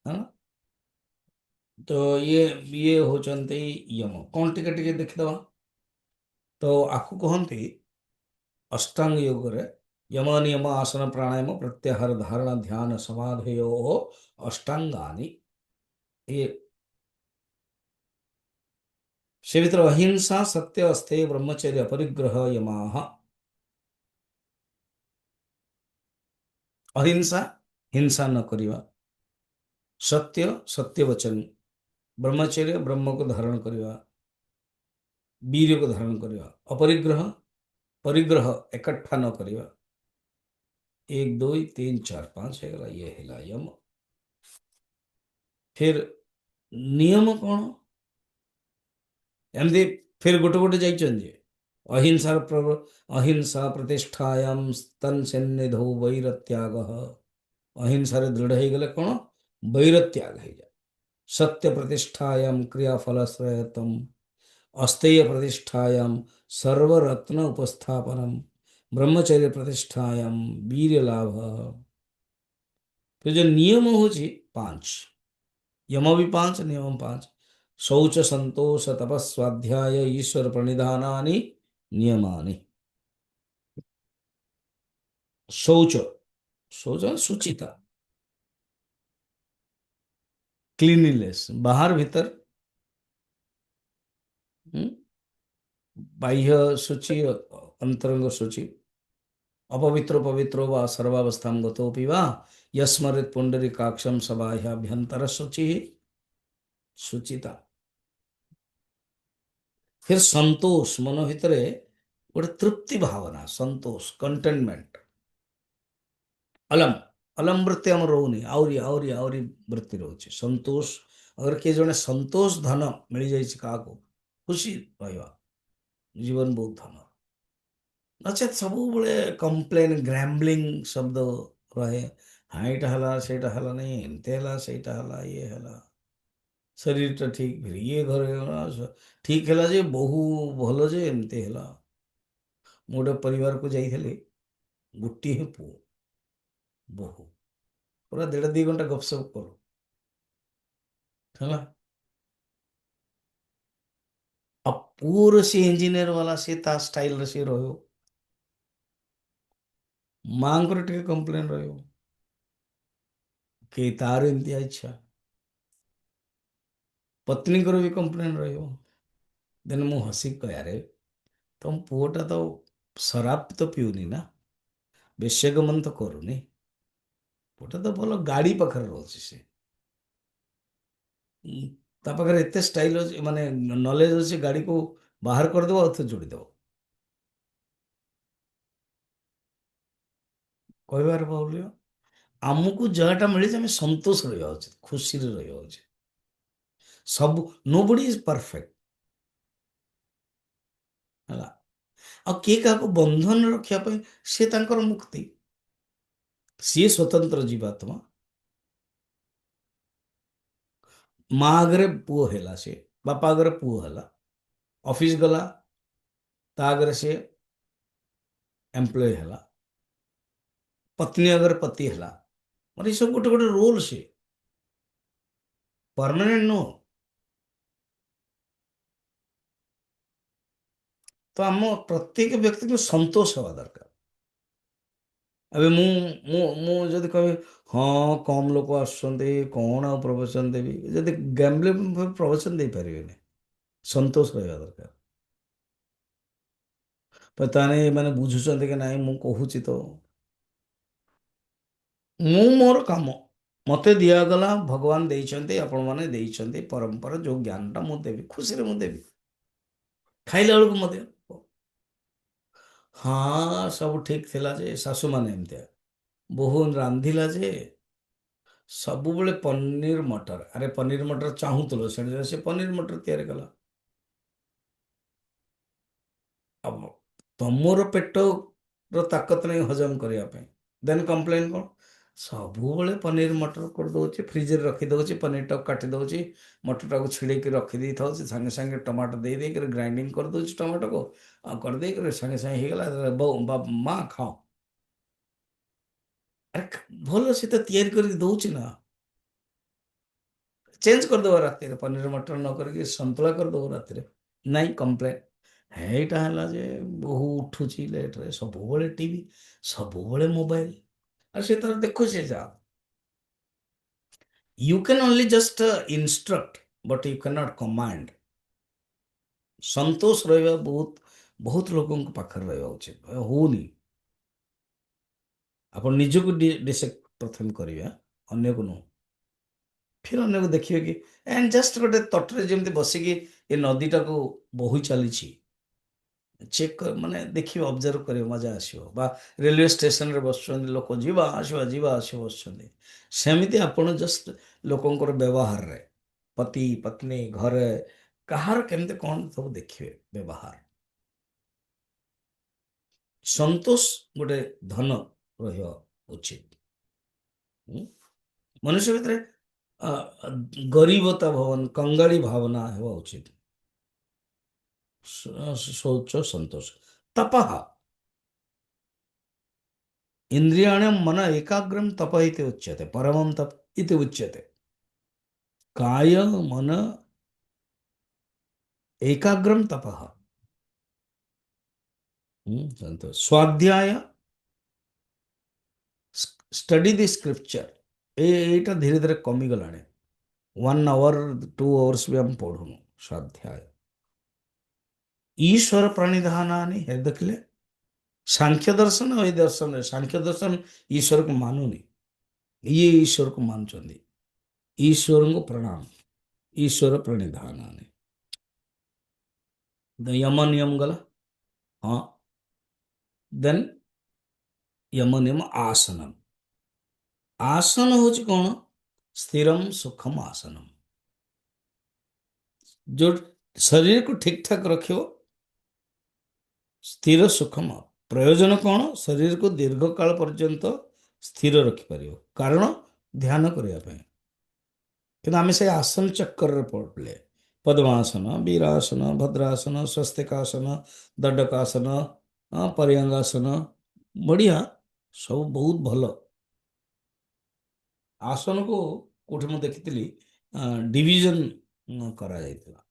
है ना? तो ये होचंती यम। कौन टिके टिके देखिदवा। तो आकु कहती अष्टांग योग रे यम, नियम, आसन, प्राणायाम, प्रत्याहार, धारणा, ध्यान, समाधयो अष्टांगानि। ये से भीतर अहिंसा, सत्य, अस्तेय, ब्रह्मचर्य, अपरिग्रह यमाः। अहिंसा, हिंसा न करिवा, सत्य, सत्य वचन, ब्रह्मचर्य, ब्रह्म को धारण करिवा, वीर्य को धारण करिवा, अपरिग्रह, परिग्रह एकट्ठा न करिवा। 1 2 3 4 5 है ये है यम। फिर नियम कौन? एमती फिर गोटे गोटे जाइए। अहिंसा अहिंसा प्रतिष्ठायाम स्तन सन्निधौ वैरत्याग। अहिंसा दृढ़ हो गले कौन? वैरत्याग हो जाए। सत्य प्रतिष्ठायाम क्रियाफलश्रयतम। अस्तेय प्रतिष्ठायाम सर्वरत्न उपस्थापनम। ब्रह्मचर्य प्रतिष्ठायाम वीर्य लाभ। फिर जो नियम हो 5, यम भी 5, नियम 5। शौच, संतोष, तपस्वाध्याय, ईश्वर प्रणिधानानि नियमानि। शौच, शौच शुचिता, क्लीनिनेस, बाहर भीतर, बाह्य शुचि, अंतरंग शुचि। अपवित्रो पवित्रो वा सर्वावस्थां गतोऽपि वा यस्मरेत् पुंडरीकाक्षं सबाह्याभ्यंतर शुचि, शुचिता। फिर संतोष, मन भितर गोटे तृप्ति भावना, संतोष, कंटेनमेंट। अलम, अलम वृत्ति आम रोनी, आउरी आउरी आउरी वृत्ति रोचे संतोष। अगर किए जने संतोष धन मिल जाए क्या खुशी रहा, जीवन बहुत धन। नचेत सब कंप्लेन, ग्रैम्बलिंग शब्द रहे। हाँ यहाँ है सेटा है नहीं, एमती है सेटा है, ये है शरीर ठीक, फिर ये घर ठीक है जे बहु भल जे एमती है। गोटे परिवार को जाइए, गोटे ही पुओ, बहु पूरा 1.5-2 घंटा गपशप करो ହେଲା। ଆଉ ପୁଅର ସେ ଇଞ୍ଜିନିୟର ବାଲା ସେ ତା ଷ୍ଟାଇଲରେ ସେ ରହିବ, ମାଙ୍କର ଟିକେ କମ୍ପ୍ଲେନ ରହିବ କି ତାର ଏମିତିଆ ଇଚ୍ଛା, ପତ୍ନୀଙ୍କର ବି କମ୍ପ୍ଲେନ ରହିବ। ଦେନ୍ ମୁଁ ହସିକି କହେ ଆରେ ତମ ପୁଅଟା ତ ଶରାବ ତ ପିଉନି ନା, ବେଶ୍ୟାଗମନ ତ କରୁନି, ପୁଅଟା ତ ଭଲ ଗାଡ଼ି ପାଖରେ ରହୁଛି ସେ। ଉଁ, ତା ପାଖରେ ଏତେ ଷ୍ଟାଇଲ ଅଛି, ମାନେ ନଲେଜ ଅଛି, ଗାଡ଼ିକୁ ବାହାର କରିଦେବ ଆଉ ଥରେ ଯୋଡ଼ିଦେବ। କହିବାର ବାହୁଲ୍ୟ, ଆମକୁ ଯାହାଟା ମିଳିଛି ଆମେ ସନ୍ତୋଷ ରହିବା ଉଚିତ, ଖୁସିରେ ରହିବା ଉଚିତ। ସବୁ नो बडी इज परफेक्ଟ ହେଲା। ଆଉ କିଏ କାହାକୁ ବନ୍ଧନ ରଖିବା ପାଇଁ ସେ ତାଙ୍କର ମୁକ୍ତି, ସିଏ ସ୍ୱତନ୍ତ୍ର ଜୀବାତ୍ମା। ମା ଆଗରେ ପୁଅ ହେଲା, ସେ ବାପା ଆଗରେ ପୁଅ ହେଲା, ଅଫିସ ଗଲା ତା ଆଗରେ ସେ ଏମ୍ପ୍ଲୟ ହେଲା, ପତ୍ନୀ ଆଗରେ ପତି ହେଲା, ମାନେ ଏସବୁ ଗୋଟେ ଗୋଟେ ରୋଲ, ସେ ପରମାନେଣ୍ଟ ନୁହଁ। ତ ଆମ ପ୍ରତ୍ୟେକ ବ୍ୟକ୍ତିକୁ ସନ୍ତୋଷ ହେବା ଦରକାର। ଏବେ ମୁଁ ଯଦି କହିବି ହଁ କମ୍ ଲୋକ ଆସୁଛନ୍ତି କ'ଣ ଆଉ ପ୍ରବଚନ ଦେବି, ଯଦି ଗ୍ୟାମ୍ବଲିଂ ପ୍ରବଚନ ଦେଇପାରିବେନି, ସନ୍ତୋଷ ରହିବା ଦରକାର। ତାହେଲେ ଏମାନେ ବୁଝୁଛନ୍ତି କି ନାହିଁ ମୁଁ କହୁଛି ତ, ମୁଁ ମୋର କାମ ମୋତେ ଦିଆଗଲା, ଭଗବାନ ଦେଇଛନ୍ତି, ଆପଣମାନେ ଦେଇଛନ୍ତି, ପରମ୍ପରା ଯେଉଁ ଜ୍ଞାନଟା ମୁଁ ଦେବି, ଖୁସିରେ ମୁଁ ଦେବି। ଖାଇଲା ବେଳକୁ ମଧ୍ୟ ହଁ ସବୁ ଠିକ୍ ଥିଲା ଯେ ଶାଶୁମାନେ ଏମିତିଆ, ବୋହୂ ରାନ୍ଧିଲା ଯେ ସବୁବେଳେ ପନିର ମଟର, ଆରେ ପନିର ମଟର ଚାହୁଁଥିଲ ସେଠି ସେ ପନିର ମଟର ତିଆରି କଲା। अब ତମର ପେଟର ତାକତ ନାହିଁ ହଜମ କରିବା ପାଇଁ, ଦେନ୍ କମ୍ପ୍ଲେନ୍ କ'ଣ? ସବୁବେଳେ ପନିର ମଟର କରିଦେଉଛି, ଫ୍ରିଜରେ ରଖିଦେଉଛି, ପନିରଟାକୁ କାଟି ଦେଉଛି, ମଟରଟାକୁ ଛିଡ଼େଇକି ରଖିଦେଇଥାଉଛି, ସାଙ୍ଗେ ସାଙ୍ଗେ ଟମାଟୋ ଦେଇ ଦେଇକରି ଗ୍ରାଇଣ୍ଡିଙ୍ଗ କରିଦେଉଛି ଟମାଟୋକୁ, ଆଉ କରିଦେଇକରି ସାଙ୍ଗେ ସାଙ୍ଗେ ହେଇଗଲା, ବୋଉ ମା ଖାଅ। ଆରେ ଭଲ ସେ ତ ତିଆରି କରିକି ଦେଉଛି ନା, ଚେଞ୍ଜ କରିଦେବ ରାତିରେ, ପନିର ମଟର ନ କରିକି ସନ୍ତୁଳା କରିଦେବ ରାତିରେ, ନାଇଁ କମ୍ପ୍ଲେନ୍। ହେଇଟା ହେଲା ଯେ ବୋହୂ ଉଠୁଛି ଲେଟ୍ରେ, ସବୁବେଳେ ଟିଭି, ସବୁବେଳେ ମୋବାଇଲ, ଆଉ ସେ ତାର ଦେଖୁଛି ଯା। You can only just instruct but you can not command. ସନ୍ତୋଷ ରହିବା ବହୁତ ବହୁତ ଲୋକଙ୍କ ପାଖରେ ରହିବା ଉଚିତ, ହଉନି। ଆପଣ ନିଜକୁ ଡିସେକ୍ଟ ପ୍ରଥମେ କରିବେ, ଅନ୍ୟକୁ ନୁହଁ। ଫିର ଅନ୍ୟକୁ ଦେଖିବେ କି ଏଣ୍ଡ ଜଷ୍ଟ ଗୋଟେ ତଟରେ ଯେମିତି ବସିକି ଏ ନଦୀଟାକୁ ବୋହି ଚାଲିଛି, ଚେକ୍ ମାନେ ଦେଖିବେ, ଅବଜର୍ଭ କରିବେ, ମଜା ଆସିବ। ବା ରେଲୱେ ଷ୍ଟେସନରେ ବସୁଛନ୍ତି ଲୋକ, ଯିବା ଆସିବା ଯିବା ଆସିବା ବସୁଛନ୍ତି, ସେମିତି ଆପଣ ଜଷ୍ଟ ଲୋକଙ୍କର ବ୍ୟବହାରରେ, ପତି ପତ୍ନୀ ଘରେ କାହାର କେମିତି କ'ଣ ସବୁ ଦେଖିବେ ବ୍ୟବହାର। ସନ୍ତୋଷ ଗୋଟେ ଧନ ରହିବା ଉଚିତ। ହୁଁ? ମନୁଷ୍ୟ ଭିତରେ ଆ, ଗରିବତା ଭବନ, କଙ୍ଗାଳୀ ଭାବନା ହେବା ଉଚିତ। ଶୌଚ ସନ୍ତୋଷ। ତପଃ इंद्रियाणां मन एकाग्रम तप इति उच्यते, परमं तप इति उच्यते। काय मन एकाग्रम तपः। संतोष। स्वाध्याय, स्टडी द स्क्रिप्चर, ଏଇଟା ଧୀରେ ଧୀରେ କମିଗଲାଣି। 1 आवर 2 आवर्स ବି ଆମେ ପଢୁନୁ ସ୍ୱାଧ୍ୟାୟ। ଈଶ୍ୱର ପ୍ରାଣିଧାନାନି, ହେ ଦେଖିଲେ ସାଂଖ୍ୟ ଦର୍ଶନ, ଏଇ ଦର୍ଶନରେ ସାଂଖ୍ୟ ଦର୍ଶନ ଈଶ୍ୱରକୁ ମାନୁନି, ଇଏ ଈଶ୍ୱରକୁ ମାନୁଛନ୍ତି। ଈଶ୍ୱରଙ୍କୁ ପ୍ରଣାମ, ଈଶ୍ୱର ପ୍ରାଣିଧାନାନି। यम नियम गला, हाँ, देन यम नियम आसनम। आसन होची कौन? स्थिरम सुखम आसनम, जो शरीर को ठीक ठाक रखियो, स्थिर सुखम। प्रयोजन कौन? शरीर को दीर्घ काल पर्यंत स्थिर रखिपार, कारण ध्यान करने। कि आम से आसन चक्कर पड़े, पद्मासन, वीरासन, भद्रासन, स्वस्तिकासन, दंडकासन, पर्यंगासन, बढ़िया, सब बहुत भल। आसन को कोठी ମୁଁ ଦେଖିଥିଲି डिवीजन କରାଯାଇଥିଲା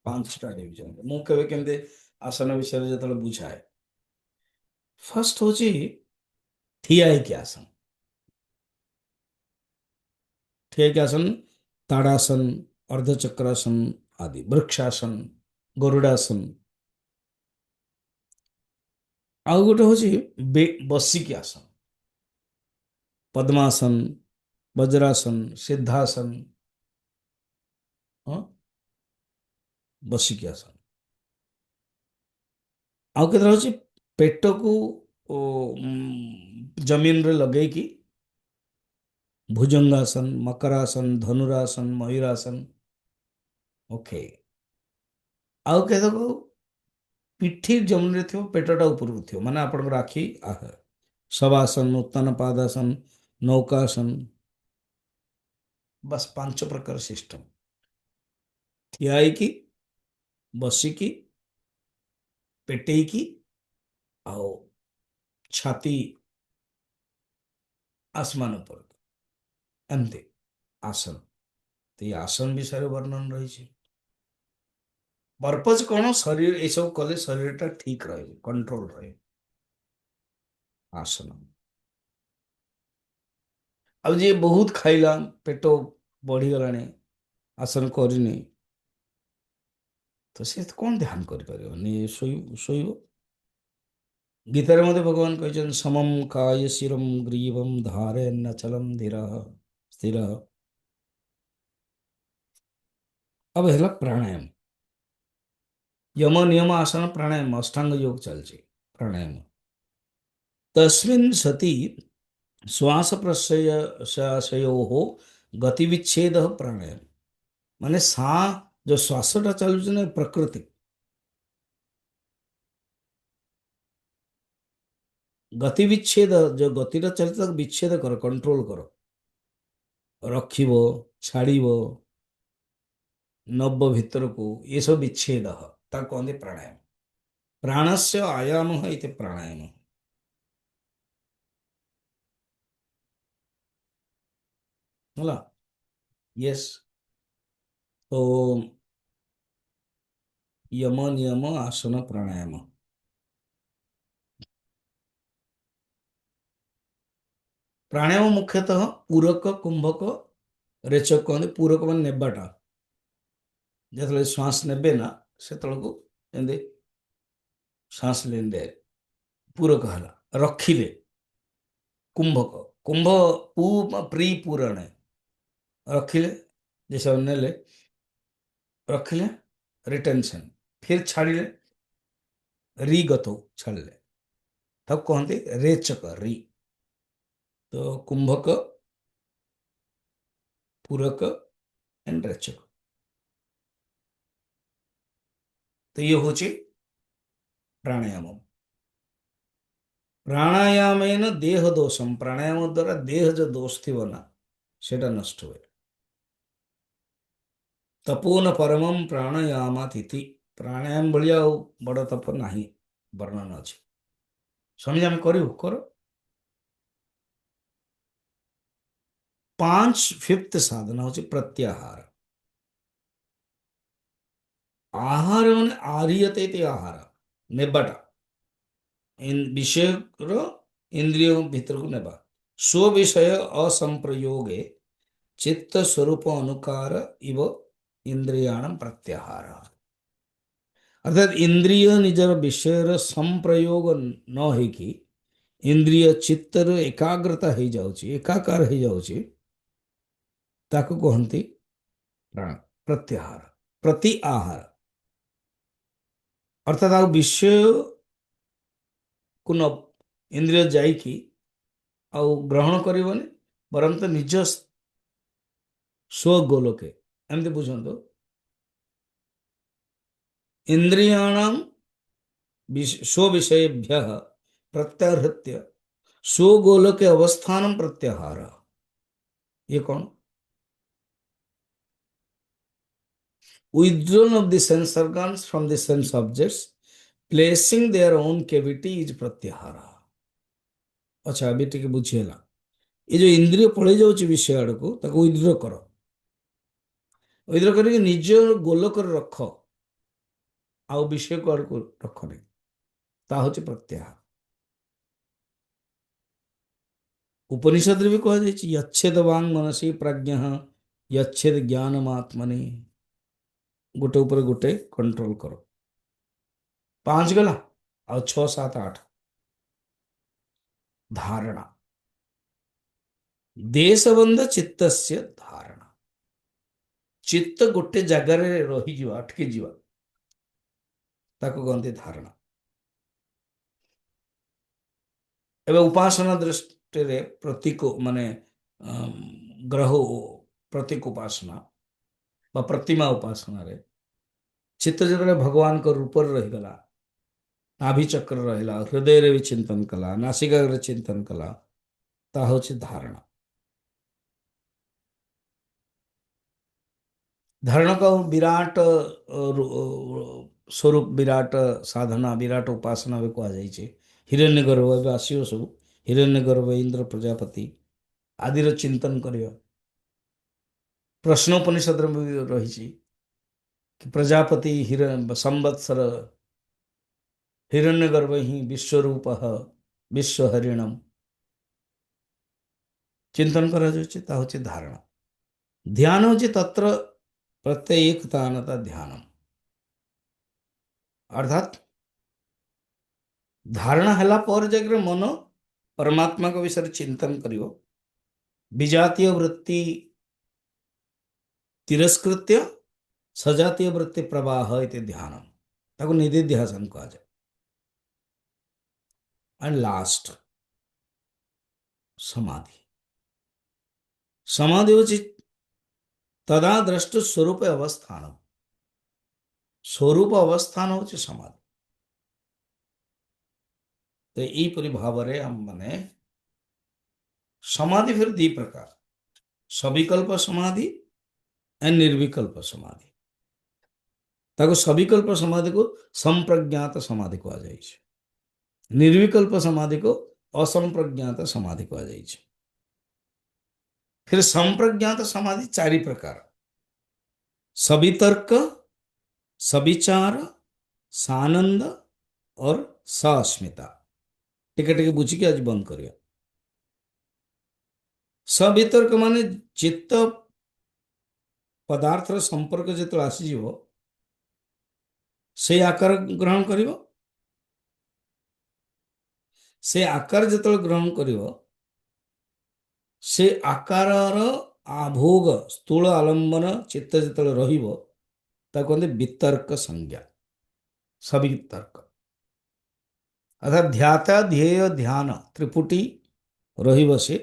5ଟା डिवीजन। ମୁଁ କେବେ କେମିତି आसन ବିଷୟରେ ଯେତେବେଳେ ବୁଝାଏ, ଫାର୍ଷ୍ଟ ହଉଛି ଠିଆ ହେଇକି ଆସନ। ଠିଆ ହେଇକି ଆସନ, ताड़ासन, अर्धचक्रासन आदि, वृक्षासन, गरुड़ासन। ଆଉ ଗୋଟେ ହଉଛି ବସିକି ଆସନ, पद्मासन, वज्रासन, सिद्धासन, ହଁ, ବସିକି ଆସନ। ଆଉ କେତେଟା ହଉଛି ପେଟକୁ ଜମିନରେ ଲଗେଇକି भुजंगासन, मकरासन, धनुरासन, मयूरासन। ओके। ଆଉ କେତେକ ପିଠି ଜମିନରେ ଥିବ, ପେଟଟା ଉପରକୁ ଥିବ, ମାନେ ଆପଣଙ୍କର ଆଖି ଶବାସନ, ଉତ୍ତାନ ପାଦାସନ, ନୌକାସନ। ବାସ୍ 5 ପ୍ରକାର ସିଷ୍ଟମ। ଠିଆ ହେଇକି, ବସିକି, ପେଟେଇକି, ଆଉ ଛାତି आसमान ଉପରକୁ, ଏମିତି ଆସନ। ତ ଏଇ ଆସନ ବିଷୟରେ ବର୍ଣ୍ଣନ ରହିଛି। ପର୍ପଜ କ'ଣ? ଶରୀର ଏସବୁ କଲେ ଶରୀରଟା ଠିକ ରହିବ, କଣ୍ଟ୍ରୋଲ ରହିବ। ଆସନ। ଆଉ ଯିଏ ବହୁତ ଖାଇଲା, ପେଟ ବଢିଗଲାଣି, ଆସନ କରିନି, ତ ସେ କ'ଣ ଧ୍ୟାନ କରିପାରିବନି, ଶୋଇବ। ଗୀତାରେ ମଧ୍ୟ ଭଗବାନ କହିଛନ୍ତି ସମମ୍ କାୟ ଶିରମ୍ ଗ୍ରୀବମ୍ ଧାରେନ୍ନଚଲମ୍ ଧୀରଃ ସ୍ଥିରଃ। अब ହେଲା ପ୍ରାଣାୟାମ। यम नियम आसन प्राणायाम, अष्टांग योग चलছে प्राणायाम। तस्मिन् सति श्वास प्रश्वासयोः गति विच्छेद प्राणायाम। माने सा जो श्वासटा चलुଛି ना, प्रकृति गति विच्छेद, जो गतिटा चलছে ତାକୁ ବିଚ୍ଛେଦ କର, କଣ୍ଟ୍ରୋଲ କର, ରଖିବ, ଛାଡ଼ିବ, ନବ ଭିତରକୁ, ଏସବୁ ବିଚ୍ଛେଦ, ତାକୁ କହନ୍ତି ପ୍ରାଣାୟାମ। ପ୍ରାଣସ୍ୟ ଆୟାମ ଇତି ପ୍ରାଣାୟାମ। ହେଲା? यस। तो यम नियम आसन प्राणायाम। प्राणायाम मुख्यतः पूरक, कुंभक, रेचक कहते। पूरक मान नेबाटा, ଯେତେବେଳେ ଶ୍ୱାସ ନେବେ ନା, ସେତେବେଳକୁ ଏମିତି ଶ୍ୱାସ ନେଲେ ପୂରକ ହେଲା। ରଖିଲେ कुंभक, कुंभ प्री पूरण, रखिले जैसे नेले, रखिले रिटेंशन, फिर छाड़िले रीगत छाड़िले, तब कहते रेचक री। तो कुंभक, पूरक एंड रेचक। तो ये हूँ प्राणायाम। प्राणायामेन देह दोषम, प्राणायाम द्वारा देह जो दोष थी ना, सेटा नष्ट हुए। तपोन परमम प्राणायामातिथि, प्राणायाम भलिया बड़ तप नहीं, वर्णन अच्छे। समझ आम करो। 5th साधना हूँ प्रत्याहार। आहार माने आर्यते इति आहार, नेबाटा, विषय इंद्रिय भीतर को नेबा। स्व विषय असंप्रयोगे चित्त स्वरूप अनुकार इव इंद्रियाणम प्रत्याहार। अर्थात इंद्रिय निजर विषयर संप्रयोग न होइकी इंद्रिय चित्तर एकाग्रता हो जाउची, एकाकार हो जाउची, ताको कहंती प्राण प्रत्याहार, प्रति आहार। अर्थात आ विषय को न इंद्रिय जाइकी आउ ग्रहण करबनी, बरं तो निज स्वगोलोके एमती बुझंतो। इंद्रियाणाम स्वविषयेभ्यः प्रत्याहृत्य स्वगोलोके अवस्थानम प्रत्याहार। ये कौन? Withdrawal of the sense organs from the sense objects, placing their own cavity is pratyahara। अच्छा, अभी टिके बुझेला। ये जो इंद्रिय पळेଇ ଯାଉଛି विषय आड़को ताको विद्रोह कर, विद्रोह करके निज गोलक रख, आउ विषय को आड़को रख नहीं, ता होचे प्रत्याहार। उपनिषद भी कह जाइए यच्छेद वांग मनसी प्रज्ञ यच्छेद ज्ञानमात्मनि, गोटे ऊपर गोटे कंट्रोल करो। 5 गला और 6 7 8 धारणा, देशबंध चित्तस्य धारणा, चित्त गोटे जगार रही जीवा अटकी जीवा ताको कहते धारणा। एवं उपासना दृष्टि रे प्रतीक माने ग्रह प्रतीक उपासना बा प्रतिमा उपासना रे चित्त जगह भगवान को रूप रहीगला, नाभि चक्र रहा, हृदय रे भी चिंतन कला, नासिका रे चिंतन कला, ता होचे धारणा। धारणा का विराट स्वरूप, विराट साधना, विराट उपासना भी कह जाइए। हिरण्यगर्भ आसो सब, हिरण्यगर्भ इंद्र प्रजापति आदिर चिंतन करिया। प्रश्नोपनिषद रही कि प्रजापति संवत्सर हिरण्यगर्भ ही विश्वरूप विश्वहरिणम, चिंतन करा होची धारणा। ध्यान होची तत्र प्रत्येकतानता ध्यानम, अर्थात धारणा हला पर जगह मन परमात्मा को विषय चिंतन करियो, विजातीय वृत्ति तिरस्कृत्य सजातीय वृत्ति प्रवाह इति ध्यानम, ताको निधिध्यासन कहा जाए। एंड लास्ट समाधि, समाधि होची तदा दृष्ट स्वरूप अवस्थान, स्वरूप अवस्थान होची समाधि। तो यहीपरि भाव हम माने समाधि फिर दी प्रकार, सविकल्प समाधि एंड निर्विकल्प समाधि। ताको सविकल्प समाधि को संप्रज्ञात समाधि कहा जाए, निर्विकल्प समाधि को असंप्रज्ञात समाधि कहा जाए। फिर संप्रज्ञात समाधि 4 प्रकार, सवितर्क, सविचार, सानंद और सस्मिता। टिके टिके बुझी के आज बंद करिया। सवितर्क माने चित्त पदार्थ संपर्क जो आसीज से आकार ग्रहण करिवो, से आकार जो ग्रहण करिवो, से आकार आभोग स्थूल आलंबन चित्त जो रहिबो ताको कहते वितर्क संज्ञा, सवितर्क। अर्थात ध्याता ध्येय ध्यान त्रिपुटी रहिबो से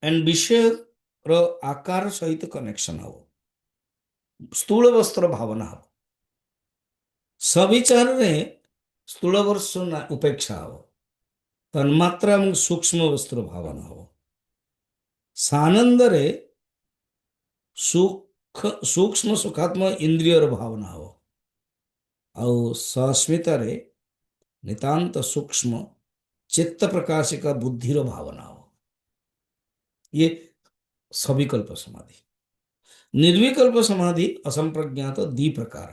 एंड विषय रो आकार सहित कनेक्शन हो, स्थूल वस्त्र भावना हो। सविचार रे स्थूल वस्त्र उपेक्षा हो, तन्मात्रा एवं सूक्ष्म वस्त्र भावना हो। सानंद रे सुख सूक्ष्म सुखात्म इंद्रिय भावना हो, और सस्मिता रे नितांत सूक्ष्म चित्त प्रकाशिका बुद्धिर भावना हो। ये सविकल्प समाधि। निर्विकल्प समाधि असंप्रज्ञात दी प्रकार,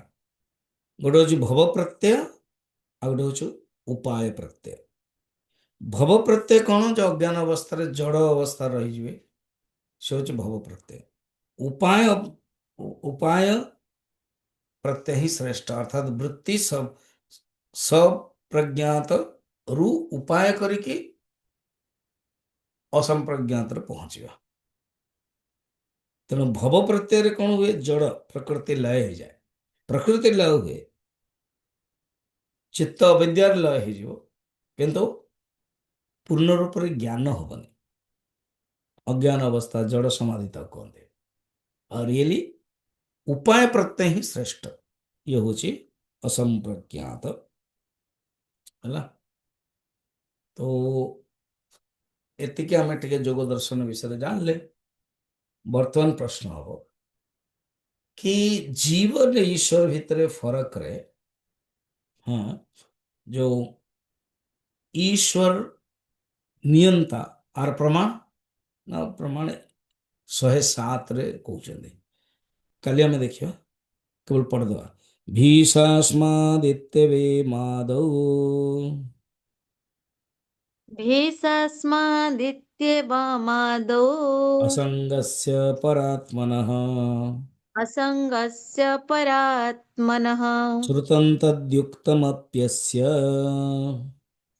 गोटे हूँ भव प्रत्यय आ गोटे हूँ उपाय प्रत्यय। भव प्रत्यय कौन, जो अज्ञान अवस्था जड़ अवस्था रही से हूँ भव प्रत्यय। उपाय उपाय प्रत्यय ही श्रेष्ठ, अर्थात वृत्ति सब प्रज्ञात रु उपाय करके असंप्रज्ञात पहुंचवा। तेणु भव प्रत्यय कौन हुए, जड़ प्रकृति लय हो जाए, प्रकृति लय हुए, चित्त अविद्यार लय हो, किंतु पूर्ण रूप से ज्ञान हबनी, अज्ञान अवस्था जड़ समाधि तक कहते। और रियली उपाय प्रत्यय ही श्रेष्ठ, ये हूँ असंप्रज्ञात है। तो एतिके आम टे जोग दर्शन विषय जान ले। बर्तमान प्रश्न हम कि जीवन ईश्वर भितर फरक रे, हाँ, जो ईश्वर नियंता आर प्रमाण ना प्रमाण 107 रे कहते काली आम देखिए केवल पढ़दवा भीषास्मादित्यवे मादौ भीषस्मादित्यवमादौ असंगस्य परात्मनः असङ्गस्य परात्मनः श्रुतं तद्युक्तमप्यस्य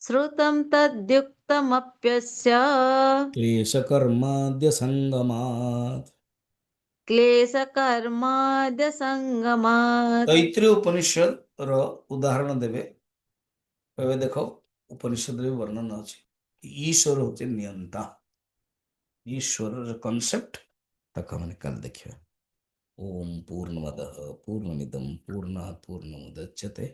श्रुतं तद्युक्तमप्यस्य क्लेशकर्माद्य संगमात्। क्लेशकर्माद्यसङ्गमात्। तैत्रीय उपनिषद ର ଉଦାହରଣ ଦେବେ କହିବେ ଦେଖ ଉପନିଷଦରେ ବି ବର୍ଣ୍ଣନା ଅଛି ଈଶ୍ୱର ହଉଛି ନିୟନ୍ତା ଈଶ୍ୱରର କନସେପ୍ଟ ତାକୁ ଆମେ କାଲି ଦେଖିବା। ओम पूर्णमदः पूर्णमिदं पूर्णात् पूर्णमुदच्यते